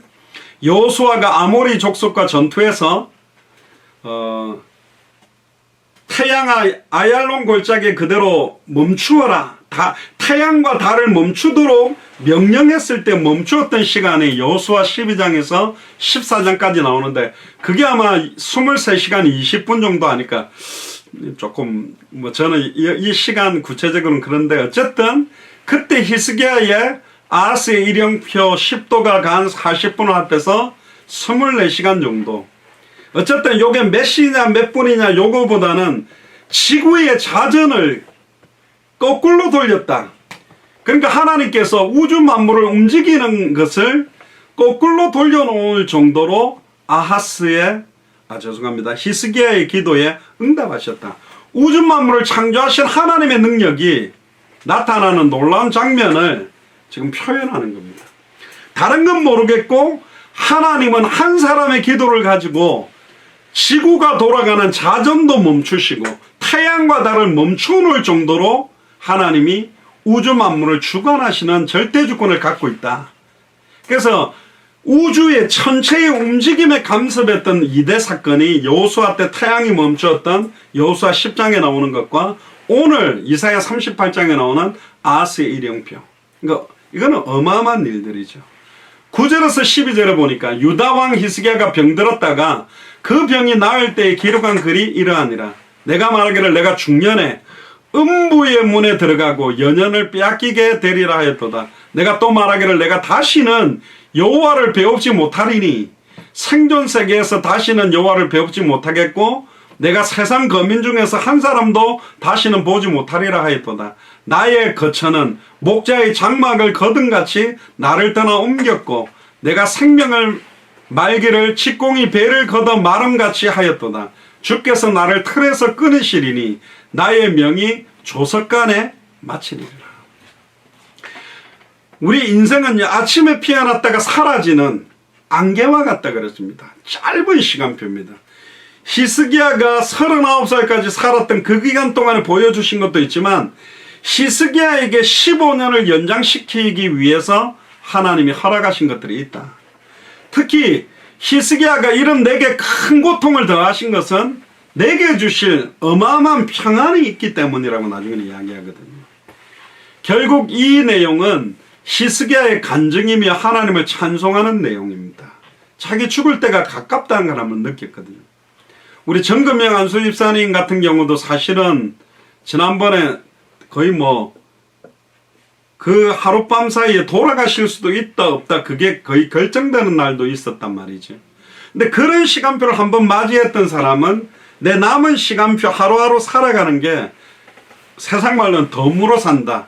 여호수아가 아모리 족속과 전투에서 태양 아얄론 골짜기에 그대로 멈추어라. 태양과 달을 멈추도록 명령했을 때 멈추었던 시간이 여호수아 12장에서 14장까지 나오는데 그게 아마 23시간 20분 정도 하니까 조금 뭐 저는 이 시간 구체적으로는 그런데 어쨌든 그때 히스기야의 아하스의 일영표 10도가 간 40분을 합해서 24시간 정도. 어쨌든 요게 몇 시냐 몇 분이냐 요거보다는 지구의 자전을 거꾸로 돌렸다. 그러니까 하나님께서 우주 만물을 움직이는 것을 거꾸로 돌려놓을 정도로 히스기야의 기도에 응답하셨다. 우주 만물을 창조하신 하나님의 능력이 나타나는 놀라운 장면을 지금 표현하는 겁니다. 다른 건 모르겠고 하나님은 한 사람의 기도를 가지고 지구가 돌아가는 자전도 멈추시고 태양과 달을 멈춰놓을 정도로 하나님이 우주 만물을 주관하시는 절대주권을 갖고 있다. 그래서 우주의 천체의 움직임에 감습했던 이대 사건이 여호수아 때 태양이 멈추었던 여호수아 10장에 나오는 것과 오늘 이사야 38장에 나오는 아하스의 일영표. 그러니까 이거는 어마어마한 일들이죠. 9절에서 12절에 보니까 유다 왕 히스기야가 병들었다가 그 병이 나을 때에 기록한 글이 이러하니라. 내가 말하기를 내가 중년에 음부의 문에 들어가고 연연을 빼앗기게 되리라 하였도다. 내가 또 말하기를 내가 다시는 여호와를 배웁지 못하리니 생존 세계에서 다시는 여호와를 배웁지 못하겠고 내가 세상 거민 중에서 한 사람도 다시는 보지 못하리라 하였도다. 나의 거처는 목자의 장막을 거둔같이 나를 떠나 옮겼고 내가 생명을 말기를 직공이 배를 걷어 마름같이 하였도다. 주께서 나를 틀에서 끊으시리니 나의 명이 조석간에 마치리라. 우리 인생은 아침에 피어났다가 사라지는 안개와 같다 그랬습니다. 짧은 시간표입니다. 히스기야가 39살까지 살았던 그 기간 동안에 보여주신 것도 있지만 히스기야에게 15년을 연장시키기 위해서 하나님이 허락하신 것들이 있다. 특히 히스기야가 이런 내게 큰 고통을 더하신 것은 내게 주실 어마어마한 평안이 있기 때문이라고 나중에 이야기하거든요. 결국 이 내용은 히스기야의 간증이며 하나님을 찬송하는 내용입니다. 자기 죽을 때가 가깝다는 걸 한번 느꼈거든요. 우리 정금영 안수 집사님 같은 경우도 사실은 지난번에 거의 그 하룻밤 사이에 돌아가실 수도 있다 없다 그게 거의 결정되는 날도 있었단 말이죠. 근데 그런 시간표를 한번 맞이했던 사람은 내 남은 시간표 하루하루 살아가는 게 세상 말로는 덤으로 산다.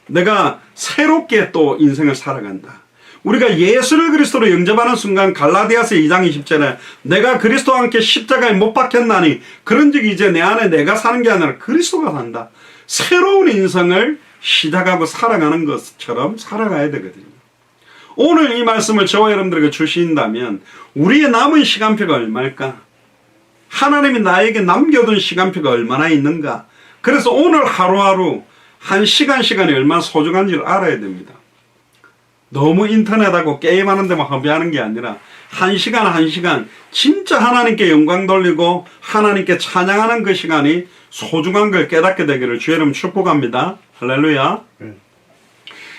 내가 새롭게 또 인생을 살아간다. 우리가 예수를 그리스도로 영접하는 순간 갈라디아서 2장 20절에 내가 그리스도와 함께 십자가에 못 박혔나니 그런즉 이제 내 안에 내가 사는 게 아니라 그리스도가 산다. 새로운 인생을 시작하고 살아가는 것처럼 살아가야 되거든요. 오늘 이 말씀을 저와 여러분들에게 주신다면 우리의 남은 시간표가 얼마일까? 하나님이 나에게 남겨둔 시간표가 얼마나 있는가? 그래서 오늘 하루하루 한 시간이 얼마나 소중한지를 알아야 됩니다. 너무 인터넷하고 게임하는 데만 허비하는 게 아니라 한 시간 진짜 하나님께 영광 돌리고 하나님께 찬양하는 그 시간이 소중한 걸 깨닫게 되기를 주의 이름 축복합니다. 할렐루야.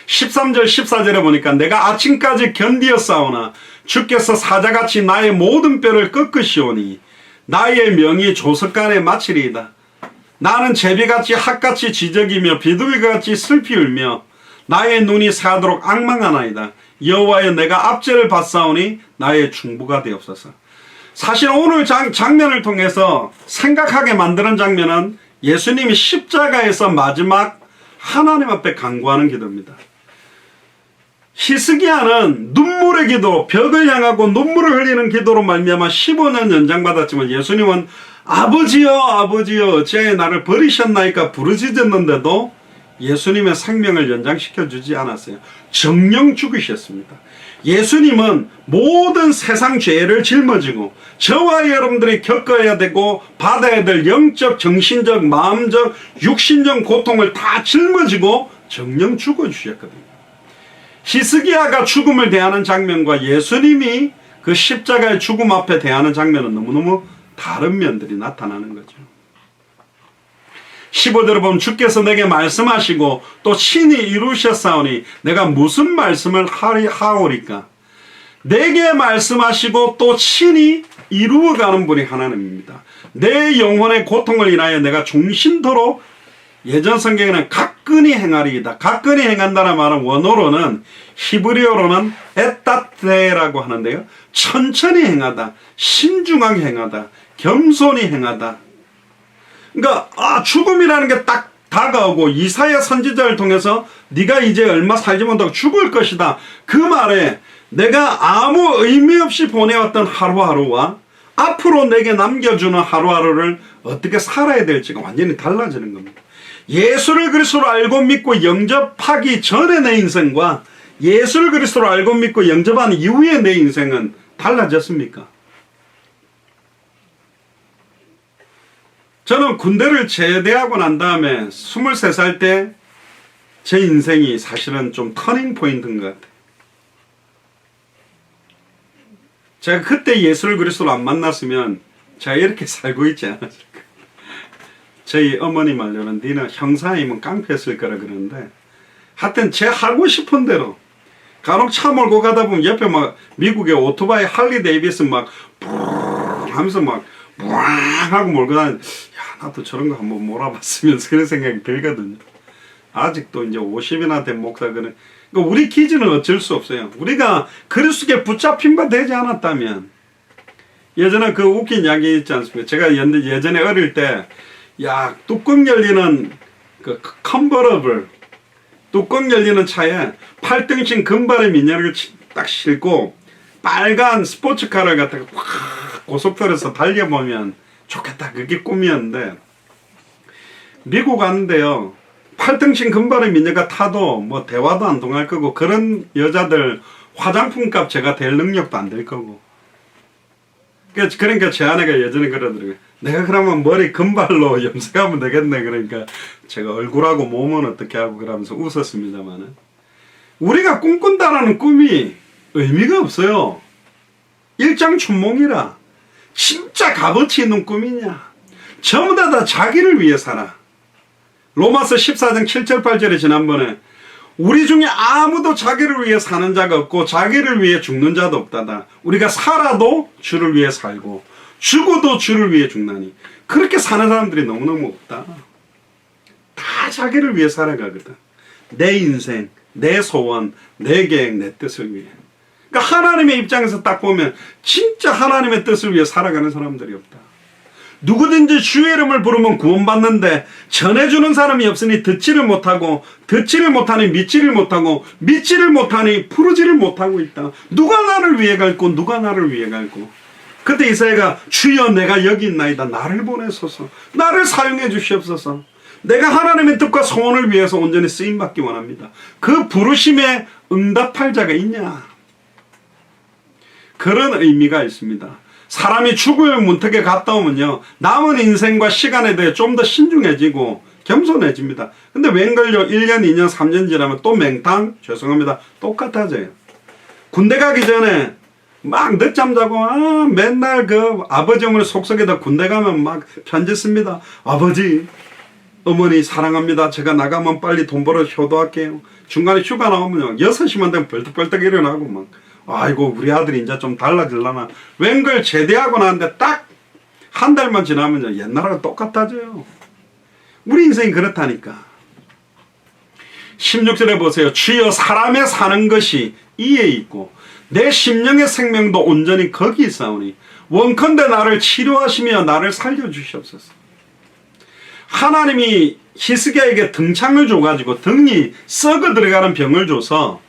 13절 14절에 보니까 내가 아침까지 견디었사오나 주께서 사자같이 나의 모든 뼈를 꺾으시오니 나의 명이 조석간에 마치리이다. 나는 제비같이 핫같이 지적이며 비둘기같이 슬피 울며 나의 눈이 새하도록 앙망하나이다. 여호와여 내가 압제를 받사오니 나의 중보가 되옵소서. 사실 오늘 장면을 통해서 생각하게 만드는 장면은 예수님이 십자가에서 마지막 하나님 앞에 간구하는 기도입니다. 히스기야는 눈물의 기도, 벽을 향하고 눈물을 흘리는 기도로 말미암아 15년 연장받았지만 예수님은 아버지여 어찌하여 나를 버리셨나이까 부르짖었는데도 예수님의 생명을 연장시켜 주지 않았어요. 정령 죽으셨습니다. 예수님은 모든 세상 죄를 짊어지고 저와 여러분들이 겪어야 되고 받아야 될 영적, 정신적, 마음적, 육신적 고통을 다 짊어지고 정령 죽어주셨거든요. 히스기야가 죽음을 대하는 장면과 예수님이 그 십자가의 죽음 앞에 대하는 장면은 너무너무 다른 면들이 나타나는 거죠. 15절을 보면 주께서 내게 말씀하시고 또 친히 이루셨사오니 내가 무슨 말씀을 하오리까. 내게 말씀하시고 또 친히 이루어가는 분이 하나님입니다. 내 영혼의 고통을 인하여 내가 중심토록, 예전 성경에는 가끈히 행하리이다. 가끈히 행한다는 말은 원어로는, 히브리어로는 에따테라고 하는데요. 천천히 행하다, 신중하게 행하다, 겸손히 행하다. 그러니까 죽음이라는 게 딱 다가오고 이사야 선지자를 통해서 네가 이제 얼마 살지 못하고 죽을 것이다. 그 말에 내가 아무 의미 없이 보내왔던 하루하루와 앞으로 내게 남겨주는 하루하루를 어떻게 살아야 될지가 완전히 달라지는 겁니다. 예수를 그리스도로 알고 믿고 영접하기 전의 내 인생과 예수를 그리스도로 알고 믿고 영접한 이후의 내 인생은 달라졌습니까? 저는 군대를 제대하고 난 다음에 23살 때 제 인생이 사실은 좀 터닝 포인트인 것 같아요. 제가 그때 예수를 그리스도로 안 만났으면 제가 이렇게 살고 있지 않았을까. 저희 어머니 말로는 니는 형사이면 깡패였을 거라 그러는데, 하여튼 제 하고 싶은 대로 간혹 차 몰고 가다 보면 옆에 막 미국의 오토바이 할리 데이비슨 막 하면서 막 하고 몰고 다니는, 야 나도 저런 거 한번 몰아봤으면 그런 생각이 들거든요. 아직도 이제 50이나 된 목사들은, 그러니까 우리 기준은 어쩔 수 없어요. 우리가 그리스도께 붙잡힌 바 되지 않았다면, 예전에 그 웃긴 이야기 있지 않습니까? 제가 예전에 어릴 때, 야 뚜껑 열리는 그 컨버러블 뚜껑 열리는 차에 8등신 금발의 미녀를 딱 싣고 빨간 스포츠카를 갖다가 확 고속도로에서 달려보면 좋겠다. 그게 꿈이었는데, 미국 갔는데요, 8등신 금발의 미녀가 타도 뭐 대화도 안 통할 거고, 그런 여자들 화장품 값 제가 댈 능력도 안 될 거고. 그러니까 제 아내가 예전에 그러더라고요. 내가 그러면 머리 금발로 염색하면 되겠네. 그러니까 제가 얼굴하고 몸은 어떻게 하고 그러면서 웃었습니다만은, 우리가 꿈꾼다라는 꿈이 의미가 없어요. 일장춘몽이라. 진짜 값어치 있는 꿈이냐. 전부 다 자기를 위해 살아. 로마서 14장 7절 8절에 지난번에 우리 중에 아무도 자기를 위해 사는 자가 없고 자기를 위해 죽는 자도 없다다. 우리가 살아도 주를 위해 살고 죽어도 주를 위해 죽나니. 그렇게 사는 사람들이 너무너무 없다. 다 자기를 위해 살아가거든. 내 인생, 내 소원, 내 계획, 내 뜻을 위해. 그러니까 하나님의 입장에서 딱 보면 진짜 하나님의 뜻을 위해 살아가는 사람들이 없다. 누구든지 주의 이름을 부르면 구원받는데 전해주는 사람이 없으니 듣지를 못하고 듣지를 못하니 믿지를 못하고 믿지를 못하니 부르지를 못하고 있다. 누가 나를 위해 갈고 누가 나를 위해 갈고. 그때 이사야가 주여 내가 여기 있나이다. 나를 보내소서. 나를 사용해 주시옵소서. 내가 하나님의 뜻과 소원을 위해서 온전히 쓰임받기 원합니다. 그 부르심에 응답할 자가 있냐. 그런 의미가 있습니다. 사람이 죽을 문턱에 갔다 오면요, 남은 인생과 시간에 대해 좀 더 신중해지고 겸손해집니다. 근데 웬걸요, 1년, 2년, 3년 지나면 또 맹탕, 죄송합니다, 똑같아져요. 군대 가기 전에 막 늦잠 자고, 맨날 그 아버지 어머니 속속에다 군대 가면 막 편지 씁니다. 아버지, 어머니 사랑합니다. 제가 나가면 빨리 돈 벌어 효도할게요. 중간에 휴가 나오면요, 6시만 되면 벌떡벌떡 일어나고 막, 아이고 우리 아들이 이제 좀 달라질라나. 웬걸 제대하고 나는데 딱 한 달만 지나면 옛날하고 똑같아져요. 우리 인생이 그렇다니까. 16절에 보세요. 주여 사람의 사는 것이 이에 있고 내 심령의 생명도 온전히 거기 있사오니 원컨대 나를 치료하시며 나를 살려주시옵소서. 하나님이 히스기야에게 등창을 줘가지고 등이 썩어 들어가는 병을 줘서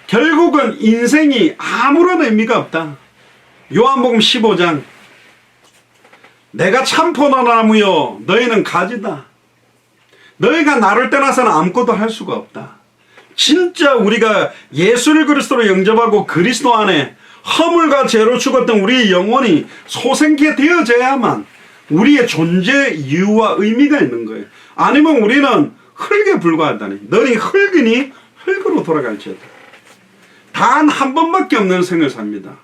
결국은 인생이 아무런 의미가 없다. 요한복음 15장 내가 참 포도나무요 너희는 가지다. 너희가 나를 떠나서는 아무것도 할 수가 없다. 진짜 우리가 예수를 그리스도로 영접하고 그리스도 안에 허물과 죄로 죽었던 우리의 영혼이 소생케 되어져야만 우리의 존재 이유와 의미가 있는 거예요. 아니면 우리는 흙에 불과하다니. 너희 흙이니 흙으로 돌아갈지어다. 단 한 번밖에 없는 생을 삽니다.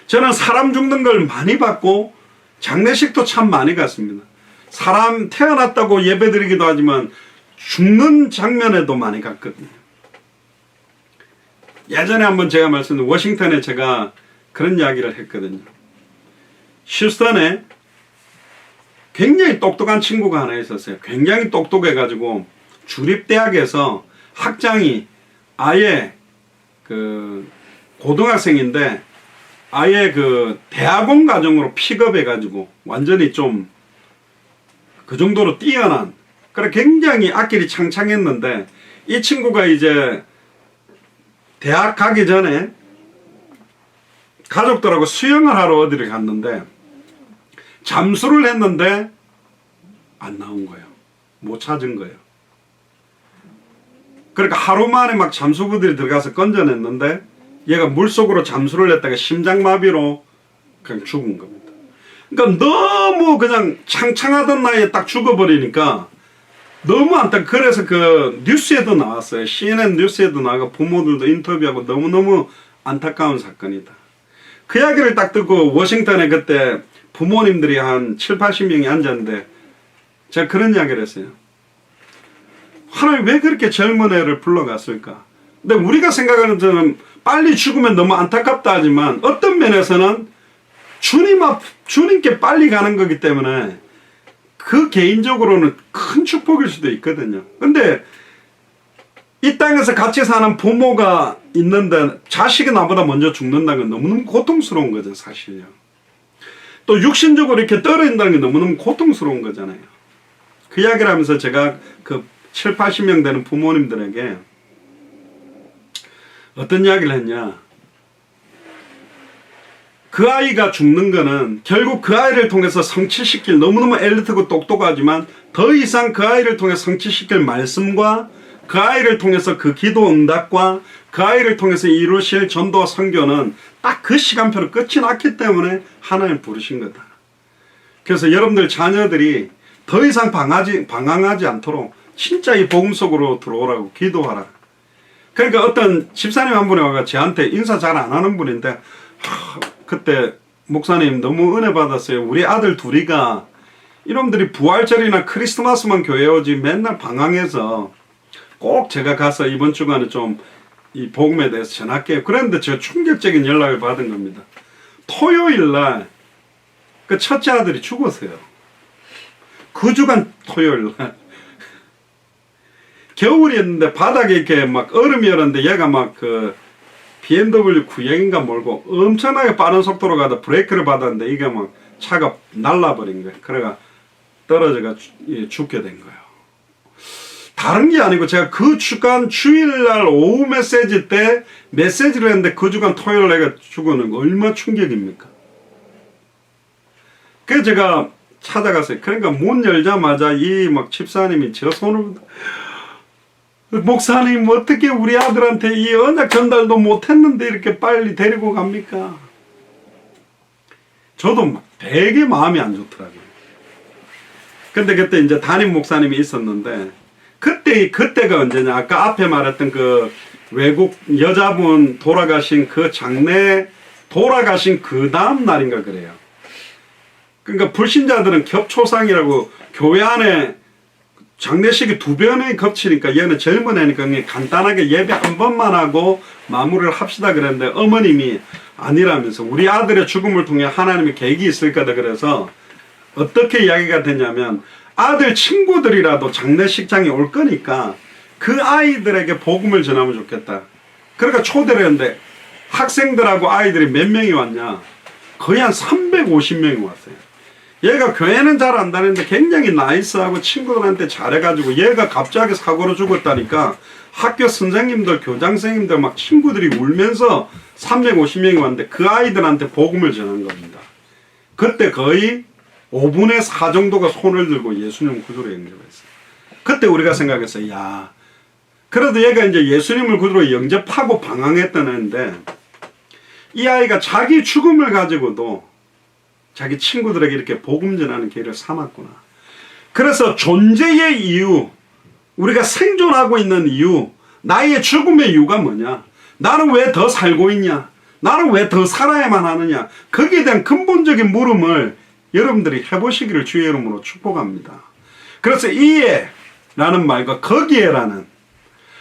저는 사람 죽는 걸 많이 봤고 장례식도 참 많이 갔습니다. 사람 태어났다고 예배드리기도 하지만 죽는 장면에도 많이 갔거든요. 예전에 한번 제가 말씀드린 워싱턴에 제가 그런 이야기를 했거든요. 휴스턴에 굉장히 똑똑한 친구가 하나 있었어요. 굉장히 똑똑해가지고 주립대학에서 학장이 아예 그 고등학생인데 아예 그 대학원 과정으로 픽업해가지고 완전히 좀 그 정도로 뛰어난, 그래 굉장히 악길이 창창했는데 이 친구가 이제 대학 가기 전에 가족들하고 수영을 하러 어디를 갔는데 잠수를 했는데 안 나온 거예요. 못 찾은 거예요. 그러니까 하루 만에 막 잠수부들이 들어가서 건져냈는데 얘가 물속으로 잠수를 했다가 심장마비로 그냥 죽은 겁니다. 그러니까 너무 그냥 창창하던 나이에 딱 죽어버리니까 너무 그래서 그 뉴스에도 나왔어요. CNN 뉴스에도 나가고 부모들도 인터뷰하고 너무너무 안타까운 사건이다. 그 이야기를 딱 듣고 워싱턴에 그때 부모님들이 한 7, 80명이 앉았는데 제가 그런 이야기를 했어요. 하나님 왜 그렇게 젊은 애를 불러갔을까? 근데 우리가 생각하는 저는 빨리 죽으면 너무 안타깝다 하지만 어떤 면에서는 주님께 빨리 가는 거기 때문에 그 개인적으로는 큰 축복일 수도 있거든요. 근데 이 땅에서 같이 사는 부모가 있는데 자식이 나보다 먼저 죽는다는 건 너무너무 고통스러운 거죠, 사실요. 또 육신적으로 이렇게 떨어진다는 게 너무너무 고통스러운 거잖아요. 그 이야기를 하면서 제가 그 7, 80명 되는 부모님들에게 어떤 이야기를 했냐. 그 아이가 죽는 거는 결국 그 아이를 통해서 성취시킬, 너무너무 엘리트고 똑똑하지만 더 이상 그 아이를 통해 성취시킬 말씀과 그 아이를 통해서 그 기도 응답과 그 아이를 통해서 이루실 전도와 선교는 딱 그 시간표로 끝이 났기 때문에 하나님 부르신 거다. 그래서 여러분들 자녀들이 더 이상 방황하지 않도록 진짜 이 복음 속으로 들어오라고 기도하라. 그러니까 어떤 집사님 한 분이 와가 저한테 인사 잘 안 하는 분인데 그때 목사님 너무 은혜 받았어요. 우리 아들 둘이가 이놈들이 부활절이나 크리스마스만 교회 오지 맨날 방황해서 꼭 제가 가서 이번 주간에 좀 이 복음에 대해서 전할게요. 그런데 저 충격적인 연락을 받은 겁니다. 토요일 날 그 첫째 아들이 죽었어요. 그 주간 토요일 날 겨울이었는데 바닥에 이렇게 막 얼음이 얼었는데 얘가 막 그 BMW 9형인가 몰고 엄청나게 빠른 속도로 가다 브레이크를 받았는데 이게 막 차가 날라버린 거예요. 그래가 떨어져가 죽게 된 거예요. 다른 게 아니고 제가 그 주간 주일날 오후 메시지 때 메시지를 했는데 그 주간 토요일 내가 죽어는 거 얼마나 충격입니까? 그래서 제가 찾아갔어요. 그러니까 문 열자마자 이 막 집사님이 저 손을 목사님 어떻게 우리 아들한테 이 언약 전달도 못했는데 이렇게 빨리 데리고 갑니까? 저도 막 되게 마음이 안 좋더라고요. 근데 그때 이제 담임 목사님이 있었는데 그때가 언제냐? 아까 앞에 말했던 그 외국 여자분 돌아가신 그 장례 돌아가신 그 다음 날인가 그래요. 그러니까 불신자들은 겹초상이라고 교회 안에 장례식이 2번이 겹치니까 얘는 젊은 애니까 그냥 간단하게 예배 한 번만 하고 마무리를 합시다 그랬는데 어머님이 아니라면서 우리 아들의 죽음을 통해 하나님의 계획이 있을 거다. 그래서 어떻게 이야기가 되냐면 아들 친구들이라도 장례식장에 올 거니까 그 아이들에게 복음을 전하면 좋겠다. 그러니까 초대를 했는데 학생들하고 아이들이 몇 명이 왔냐? 거의 한 350명이 왔어요. 얘가 교회는 잘 안 다니는데 굉장히 나이스하고 친구들한테 잘해가지고 얘가 갑자기 사고로 죽었다니까 학교 선생님들, 교장 선생님들 막 친구들이 울면서 350명이 왔는데 그 아이들한테 복음을 전한 겁니다. 그때 거의 5분의 4 정도가 손을 들고 예수님 구주로 영접했어요. 그때 우리가 생각했어요. 야, 그래도 얘가 이제 예수님을 구주로 영접하고 방황했던 애인데 이 아이가 자기 죽음을 가지고도 자기 친구들에게 이렇게 복음 전하는 기회를 삼았구나. 그래서 존재의 이유, 우리가 생존하고 있는 이유, 나의 죽음의 이유가 뭐냐? 나는 왜 더 살고 있냐? 나는 왜 더 살아야만 하느냐? 거기에 대한 근본적인 물음을 여러분들이 해보시기를 주의 이름으로 축복합니다. 그래서 이에라는 말과 거기에라는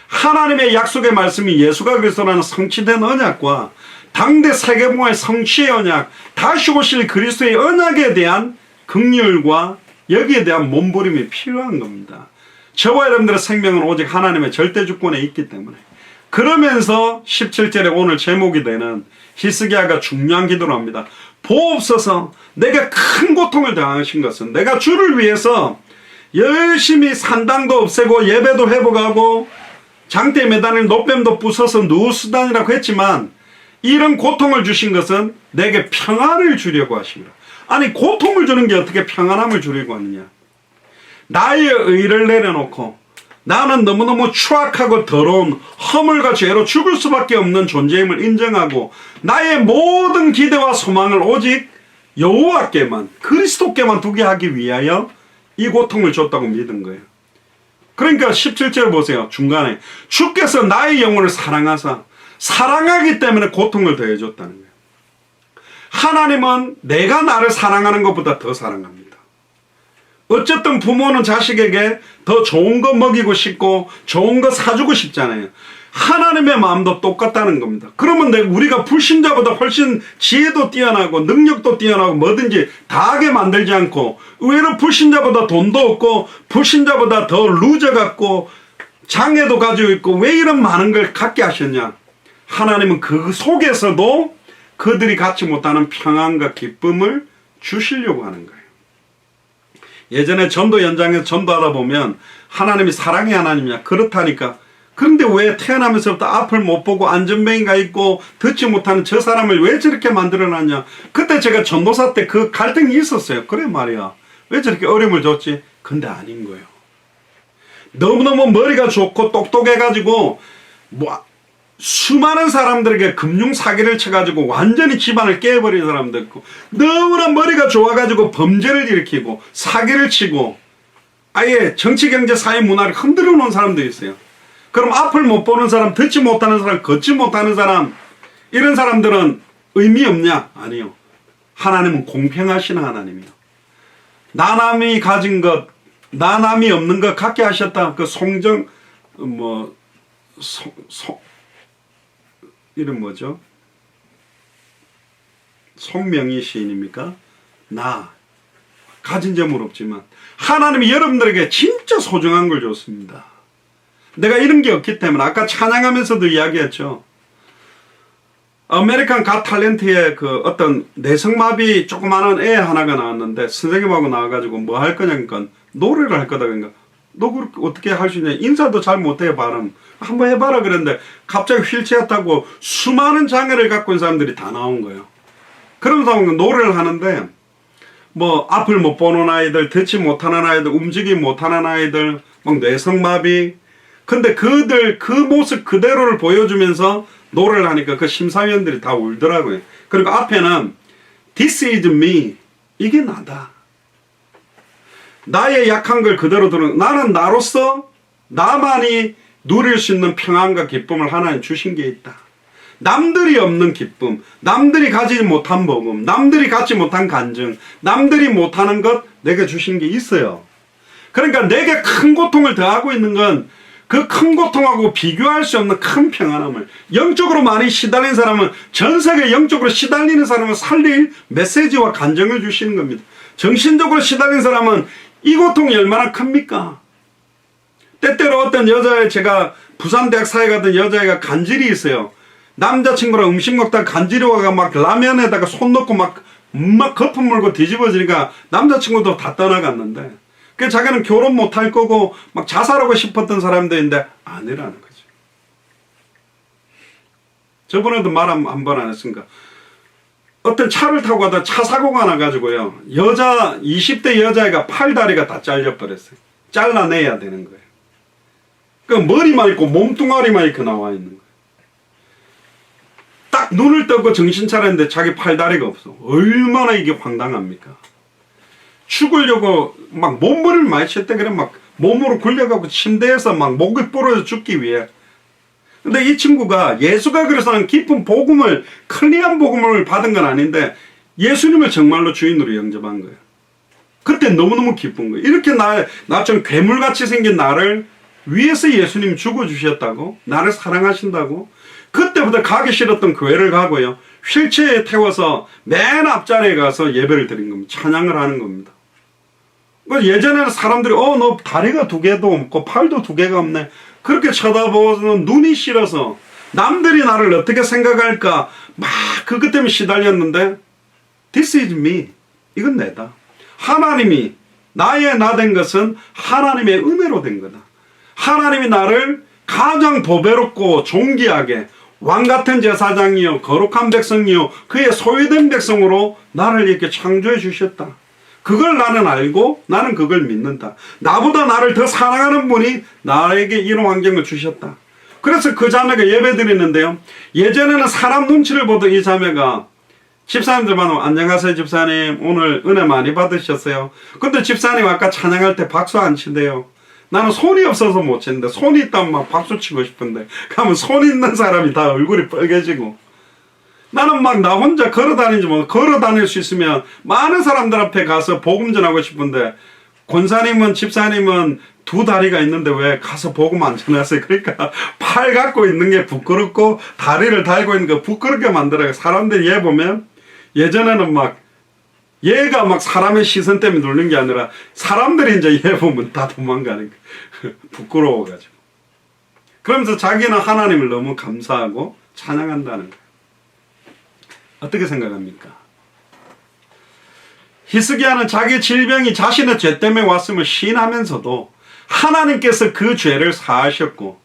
하나님의 약속의 말씀이 예수가 그리스도라는 성취된 언약과 당대 세계봉화의 성취의 언약, 다시 오실 그리스도의 언약에 대한 긍휼과 여기에 대한 몸부림이 필요한 겁니다. 저와 여러분들의 생명은 오직 하나님의 절대 주권에 있기 때문에. 그러면서 17절에 오늘 제목이 되는 히스기야가 중요한 기도를 합니다. 보옵소서, 내게 큰 고통을 당하신 것은 내가 주를 위해서 열심히 산당도 없애고 예배도 회복하고 장대에 매달린 노뱀도 부숴서 누수단이라고 했지만 이런 고통을 주신 것은 내게 평안을 주려고 하십니다. 아니, 고통을 주는 게 어떻게 평안함을 주려고 하느냐? 나의 의를 내려놓고 나는 너무너무 추악하고 더러운 허물과 죄로 죽을 수밖에 없는 존재임을 인정하고 나의 모든 기대와 소망을 오직 여호와께만, 그리스도께만 두게 하기 위하여 이 고통을 줬다고 믿은 거예요. 그러니까 17절 보세요. 중간에 주께서 나의 영혼을 사랑하사 사랑하기 때문에 고통을 더해줬다는 거예요. 하나님은 내가 나를 사랑하는 것보다 더 사랑합니다. 어쨌든 부모는 자식에게 더 좋은 거 먹이고 싶고 좋은 거 사주고 싶잖아요. 하나님의 마음도 똑같다는 겁니다. 그러면 우리가 불신자보다 훨씬 지혜도 뛰어나고 능력도 뛰어나고 뭐든지 다 하게 만들지 않고 의외로 불신자보다 돈도 없고 불신자보다 더 루저 같고 장애도 가지고 있고 왜 이런 많은 걸 갖게 하셨냐? 하나님은 그 속에서도 그들이 갖지 못하는 평안과 기쁨을 주시려고 하는 거예요. 예전에 전도 현장에서 전도하다 보면 하나님이 사랑의 하나님이냐? 그렇다니까. 그런데 왜 태어나면서부터 앞을 못 보고 안전뱅이가 있고 듣지 못하는 저 사람을 왜 저렇게 만들어놨냐? 그때 제가 전도사 때 그 갈등이 있었어요. 그래 말이야. 왜 저렇게 어려움을 줬지? 근데 아닌 거예요. 너무너무 머리가 좋고 똑똑해가지고 수많은 사람들에게 금융 사기를 쳐가지고 완전히 집안을 깨버린 사람도 있고 너무나 머리가 좋아가지고 범죄를 일으키고 사기를 치고 아예 정치, 경제, 사회, 문화를 흔들어 놓은 사람도 있어요. 그럼 앞을 못 보는 사람, 듣지 못하는 사람, 걷지 못하는 사람, 이런 사람들은 의미 없냐? 아니요. 하나님은 공평하신 하나님이요. 나남이 가진 것, 나남이 없는 것 갖게 하셨다. 그 송정 이름 뭐죠? 송명희 시인입니까? 나 가진 점은 없지만 하나님이 여러분들에게 진짜 소중한 걸 줬습니다. 내가 이런 게 없기 때문에 아까 찬양하면서도 이야기했죠. 아메리칸 갓 탤런트에 그 어떤 내성마비 조그마한 애 하나가 나왔는데 선생님하고 나와가지고 뭐 할 거냐니까 노래를 할 거다. 그러니까 너 그렇게 어떻게 할 수 있냐? 인사도 잘 못해 발음. 한번 해봐라 그랬는데 갑자기 휠체어 타고 수많은 장애를 갖고 있는 사람들이 다 나온 거예요. 그러면서 노래를 하는데 뭐 앞을 못 보는 아이들, 듣지 못하는 아이들, 움직이지 못하는 아이들, 막 뇌성마비. 근데 그들 그 모습 그대로를 보여주면서 노래를 하니까 그 심사위원들이 다 울더라고요. 그리고 앞에는 This is me. 이게 나다. 나의 약한 걸 그대로 들은 나는 나로서 나만이 누릴 수 있는 평안과 기쁨을 하나님 주신 게 있다. 남들이 없는 기쁨, 남들이 가지지 못한 복음, 남들이 갖지 못한 간증, 남들이 못하는 것 내게 주신 게 있어요. 그러니까 내게 큰 고통을 더하고 있는 건 그 큰 고통하고 비교할 수 없는 큰 평안함을, 영적으로 많이 시달린 사람은, 전 세계 영적으로 시달리는 사람은 살릴 메시지와 간증을 주시는 겁니다. 정신적으로 시달린 사람은 이 고통이 얼마나 큽니까? 때때로 어떤 여자애, 제가 부산대학 사회 가던 여자애가 간질이 있어요. 남자친구랑 음식 먹다가 간질이 와가 막 라면에다가 손 넣고 막 거품 물고 뒤집어지니까 남자친구도 다 떠나갔는데, 그 자기는 결혼 못할 거고 막 자살하고 싶었던 사람들인데 아니라는 거죠. 저번에도 말 한 번 안 했습니까? 어떤 차를 타고 가다 차 사고가 나가지고요, 20대 여자애가 팔다리가 다 잘려버렸어요. 잘라내야 되는 거예요. 그 머리만 있고 몸뚱아리만 이렇게 나와 있는 거예요. 딱 눈을 뜨고 정신 차렸는데 자기 팔다리가 없어. 얼마나 이게 황당합니까? 죽으려고 막 몸부림을 많이 쳤대. 그래 막 몸으로 굴려가고 침대에서 막 목이 부러져 죽기 위해. 근데 이 친구가 예수가 그래서 한 깊은 복음을, 클리어한 복음을 받은 건 아닌데 예수님을 정말로 주인으로 영접한 거예요. 그때 너무너무 기쁜 거예요. 이렇게 나처럼 괴물같이 생긴 나를 위해서 예수님 죽어주셨다고, 나를 사랑하신다고. 그때부터 가기 싫었던 교회를 가고요, 휠체어에 태워서 맨 앞자리에 가서 예배를 드린 겁니다. 찬양을 하는 겁니다. 예전에는 사람들이 너 다리가 2개도 없고 팔도 2개가 없네, 그렇게 쳐다보고는 눈이 싫어서 남들이 나를 어떻게 생각할까 막 그것 때문에 시달렸는데, This is me. 이건 내다. 하나님이 나의 나 된 것은 하나님의 은혜로 된 거다. 하나님이 나를 가장 보배롭고 존귀하게 왕같은 제사장이요 거룩한 백성이요 그의 소유된 백성으로 나를 이렇게 창조해 주셨다. 그걸 나는 알고 나는 그걸 믿는다. 나보다 나를 더 사랑하는 분이 나에게 이런 환경을 주셨다. 그래서 그 자매가 예배 드리는데요, 예전에는 사람 눈치를 보던 이 자매가 집사님들 만나면 안녕하세요 집사님, 오늘 은혜 많이 받으셨어요. 근데 집사님 아까 찬양할 때 박수 안 친대요. 나는 손이 없어서 못 치는데, 손이 있다면 막 박수 치고 싶은데 가면 손 있는 사람이 다 얼굴이 빨개지고, 나는 막 나 혼자 걸어 다니지 못, 걸어 다닐 수 있으면 많은 사람들 앞에 가서 복음 전하고 싶은데, 권사님은 집사님은 2 다리가 있는데 왜 가서 복음 안 전하세요? 그러니까 팔 갖고 있는 게 부끄럽고 다리를 달고 있는 거 부끄럽게 만들어요. 사람들이 얘 보면, 예전에는 막 얘가 막 사람의 시선 때문에 누른 게 아니라 사람들이 이제 얘 보면 다 도망가는 거예요. 부끄러워가지고. 그러면서 자기는 하나님을 너무 감사하고 찬양한다는 거예요. 어떻게 생각합니까? 히스기야는 자기 질병이 자신의 죄 때문에 왔음을 시인하면서도 하나님께서 그 죄를 사하셨고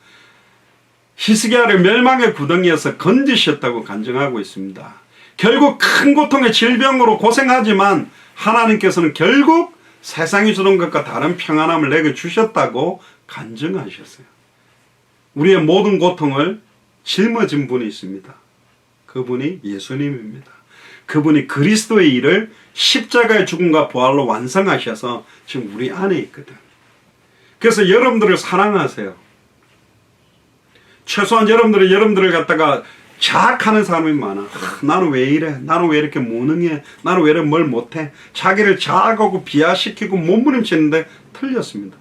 히스기야를 멸망의 구덩이에서 건지셨다고 간증하고 있습니다. 결국 큰 고통의 질병으로 고생하지만 하나님께서는 결국 세상이 주는 것과 다른 평안함을 내게 주셨다고 간증하셨어요. 우리의 모든 고통을 짊어진 분이 있습니다. 그분이 예수님입니다. 그분이 그리스도의 일을 십자가의 죽음과 부활로 완성하셔서 지금 우리 안에 있거든. 그래서 여러분들을 사랑하세요. 최소한 여러분들을 갖다가 자학하는 사람이 많아. 나는 왜 이래? 나는 왜 이렇게 무능해? 나는 왜 이렇게 뭘 못해? 자기를 자학하고 비하시키고 몸부림치는데 틀렸습니다.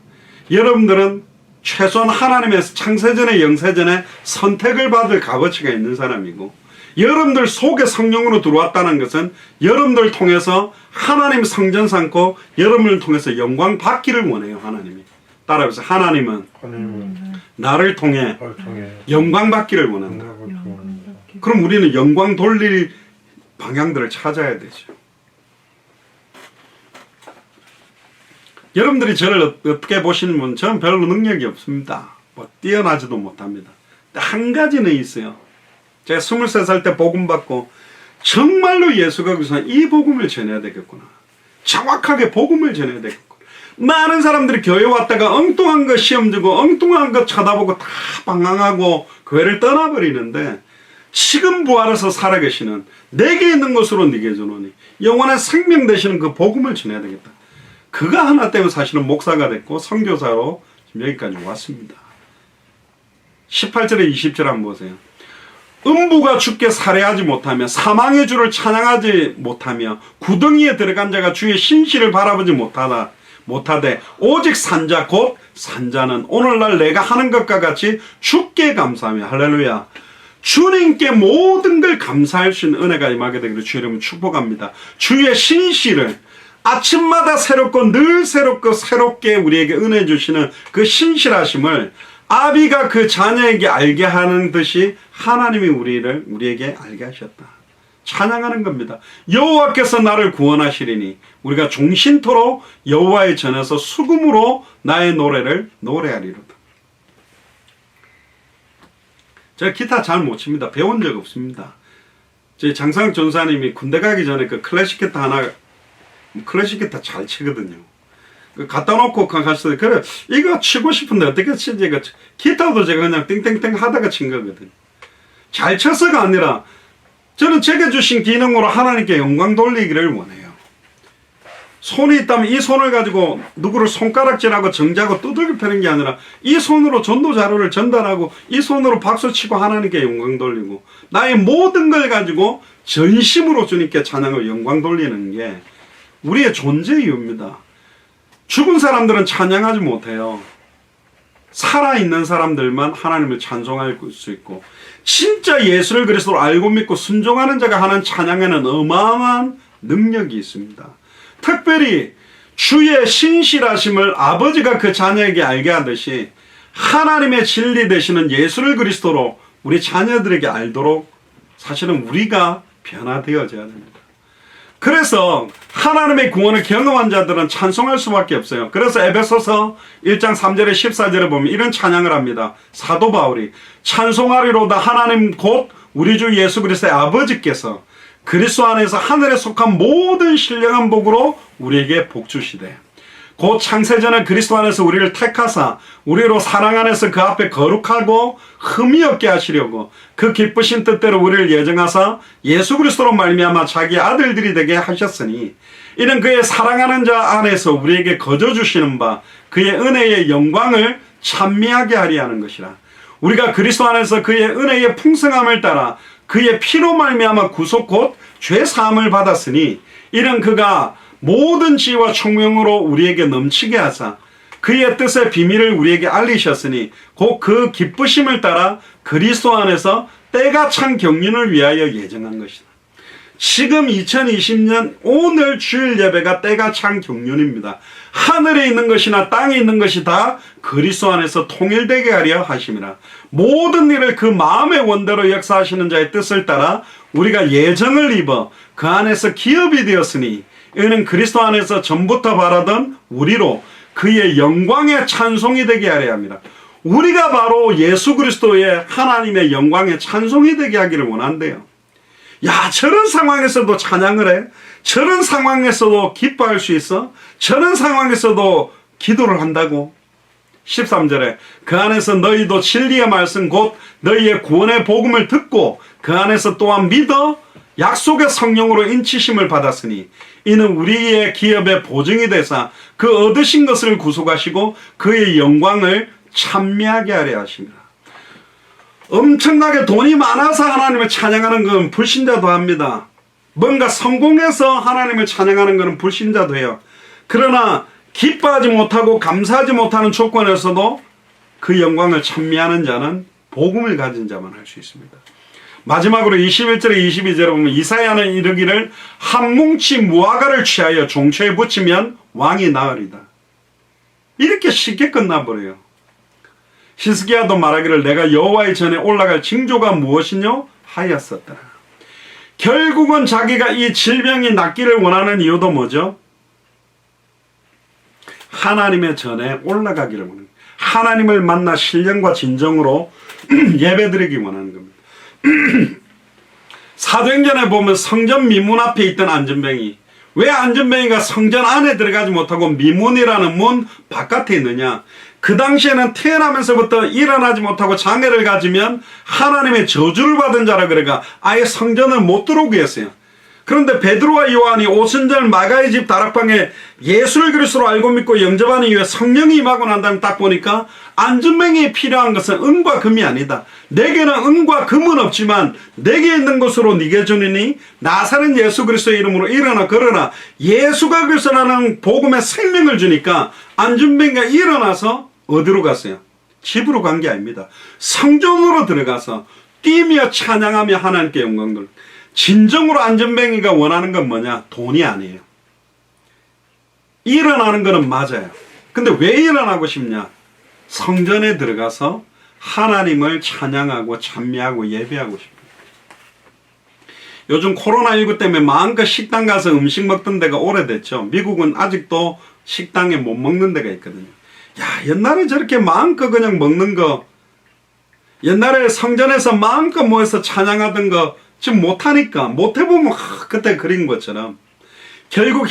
여러분들은 최소한 하나님의 창세전에 영세전에 선택을 받을 값어치가 있는 사람이고, 여러분들 속에 성령으로 들어왔다는 것은 여러분들 통해서 하나님 성전 삼고 여러분을 통해서 영광 받기를 원해요. 하나님이. 따라해서 하나님은 나를 통해 영광 받기를 원한다. 그럼 우리는 영광 돌릴 방향들을 찾아야 되죠. 여러분들이 저를 어떻게 보시는 분, 저는 별로 능력이 없습니다. 뭐 뛰어나지도 못합니다. 한 가지는 있어요. 제가 23살 때 복음 받고 정말로 예수가 그래서 이 복음을 전해야 되겠구나. 정확하게 복음을 전해야 되겠구나. 많은 사람들이 교회 왔다가 엉뚱한 거 시험 주고 엉뚱한 거 쳐다보고 다 방황하고 교회를 떠나버리는데, 지금 부활해서 살아계시는 내게 있는 것으로 네게 주노니 영원한 생명 되시는 그 복음을 전해야 되겠다. 그거 하나 때문에 사실은 목사가 됐고 선교사로 지금 여기까지 왔습니다. 18절에 20절 한번 보세요. 음부가 주께 살해하지 못하며 사망의 주를 찬양하지 못하며 구덩이에 들어간 자가 주의 신실을 바라보지 못하되 오직 산자 곧 산자는 오늘날 내가 하는 것과 같이 주께 감사하며, 할렐루야, 주님께 모든 걸 감사할 수 있는 은혜가 임하게 되기를 주 이름으로 축복합니다. 주의 신실을 아침마다 새롭고 늘 새롭게 우리에게 은혜 주시는 그 신실하심을 아비가 그 자녀에게 알게 하는 듯이 하나님이 우리에게 알게 하셨다. 찬양하는 겁니다. 여호와께서 나를 구원하시리니 우리가 종신토록 여호와의 전에서 수금으로 나의 노래를 노래하리로다. 제가 기타 잘 못 칩니다. 배운 적 없습니다. 저희 장상혁 전사님이 군대 가기 전에 그 클래식 기타 잘 치거든요. 갖다 놓고 가서 그래 이거 치고 싶은데 어떻게 치지? 기타도 제가 그냥 띵띵띵 하다가 친 거거든. 잘 쳐서가 아니라 저는 제게 주신 기능으로 하나님께 영광 돌리기를 원해요. 손이 있다면 이 손을 가지고 누구를 손가락질하고 정지하고 두들겨 패는 게 아니라 이 손으로 전도 자료를 전달하고 이 손으로 박수치고 하나님께 영광 돌리고 나의 모든 걸 가지고 전심으로 주님께 찬양하고 영광 돌리는 게 우리의 존재 이유입니다. 죽은 사람들은 찬양하지 못해요. 살아있는 사람들만 하나님을 찬송할 수 있고 진짜 예수를 그리스도로 알고 믿고 순종하는 자가 하는 찬양에는 어마어마한 능력이 있습니다. 특별히 주의 신실하심을 아버지가 그 자녀에게 알게 하듯이 하나님의 진리 되시는 예수를 그리스도로 우리 자녀들에게 알도록 사실은 우리가 변화되어져야 됩니다. 그래서 하나님의 구원을 경험한 자들은 찬송할 수밖에 없어요. 그래서 에베소서 1장 3절에 14절에 보면 이런 찬양을 합니다. 사도 바울이 찬송하리로다 하나님 곧 우리 주 예수 그리스도의 아버지께서 그리스도 안에서 하늘에 속한 모든 신령한 복으로 우리에게 복 주시되 곧 창세전에 그리스도 안에서 우리를 택하사 우리로 사랑 안에서 그 앞에 거룩하고 흠이 없게 하시려고 그 기쁘신 뜻대로 우리를 예정하사 예수 그리스도로 말미암아 자기 아들들이 되게 하셨으니 이는 그의 사랑하는 자 안에서 우리에게 거저 주시는 바 그의 은혜의 영광을 찬미하게 하리 하는 것이라. 우리가 그리스도 안에서 그의 은혜의 풍성함을 따라 그의 피로 말미암아 구속 곧 죄사함을 받았으니 이는 그가 모든 지혜와 총명으로 우리에게 넘치게 하사 그의 뜻의 비밀을 우리에게 알리셨으니 곧 그 기쁘심을 따라 그리스도 안에서 때가 찬 경륜을 위하여 예정한 것이다. 지금 2020년 오늘 주일 예배가 때가 찬 경륜입니다. 하늘에 있는 것이나 땅에 있는 것이 다 그리스도 안에서 통일되게 하려 하심이라. 모든 일을 그 마음의 원대로 역사하시는 자의 뜻을 따라 우리가 예정을 입어 그 안에서 기업이 되었으니 이는 그리스도 안에서 전부터 바라던 우리로 그의 영광의 찬송이 되게 하려 합니다. 우리가 바로 예수 그리스도의 하나님의 영광의 찬송이 되게 하기를 원한대요. 야, 저런 상황에서도 찬양을 해? 저런 상황에서도 기뻐할 수 있어? 저런 상황에서도 기도를 한다고? 13절에 그 안에서 너희도 진리의 말씀 곧 너희의 구원의 복음을 듣고 그 안에서 또한 믿어 약속의 성령으로 인치심을 받았으니 이는 우리의 기업의 보증이 되사 그 얻으신 것을 구속하시고 그의 영광을 찬미하게 하려 하십니다. 엄청나게 돈이 많아서 하나님을 찬양하는 건 불신자도 합니다. 뭔가 성공해서 하나님을 찬양하는 것은 불신자도 해요. 그러나 기뻐하지 못하고 감사하지 못하는 조건에서도 그 영광을 찬미하는 자는 복음을 가진 자만 할 수 있습니다. 마지막으로 21절에 22절에 보면 이사야는 이르기를 한 뭉치 무화과를 취하여 종초에 붙이면 왕이 나으리다. 이렇게 쉽게 끝나버려요. 히스기야도 말하기를 내가 여호와의 전에 올라갈 징조가 무엇이뇨 하였었더라. 결국은 자기가 이 질병이 낫기를 원하는 이유도 뭐죠? 하나님의 전에 올라가기를 원합니다. 하나님을 만나 신령과 진정으로 예배드리기 원하는 겁니다. 사도행전에 보면 성전 미문 앞에 있던 안전뱅이, 왜 안전뱅이가 성전 안에 들어가지 못하고 미문이라는 문 바깥에 있느냐? 그 당시에는 태어나면서부터 일어나지 못하고 장애를 가지면 하나님의 저주를 받은 자라 그래가 아예 성전을 못 들어오게 했어요. 그런데 베드로와 요한이 오순절 마가의 집 다락방에 예수를 그리스도로 알고 믿고 영접하는 이후에 성령이 임하고 난 다음에 딱 보니까 안전뱅이에 필요한 것은 은과 금이 아니다. 내게는 은과 금은 없지만 내게 있는 것으로 네게 주니니 나사렛 예수 그리스도의 이름으로 일어나 걸어라. 예수가 그리스도라는 복음의 생명을 주니까 안전뱅이가 일어나서 어디로 갔어요? 집으로 간 게 아닙니다. 성전으로 들어가서 뛰며 찬양하며 하나님께 영광 돌. 진정으로 안전뱅이가 원하는 건 뭐냐? 돈이 아니에요. 일어나는 거는 맞아요. 근데 왜 일어나고 싶냐? 성전에 들어가서 하나님을 찬양하고 찬미하고 예배하고 싶어요. 요즘 코로나19 때문에 마음껏 식당 가서 음식 먹던 데가 오래됐죠. 미국은 아직도 식당에 못 먹는 데가 있거든요. 야, 옛날에 저렇게 마음껏 그냥 먹는 거, 옛날에 성전에서 마음껏 모여서 찬양하던 거 지금 못하니까, 못해보면 그때 그린 것처럼 결국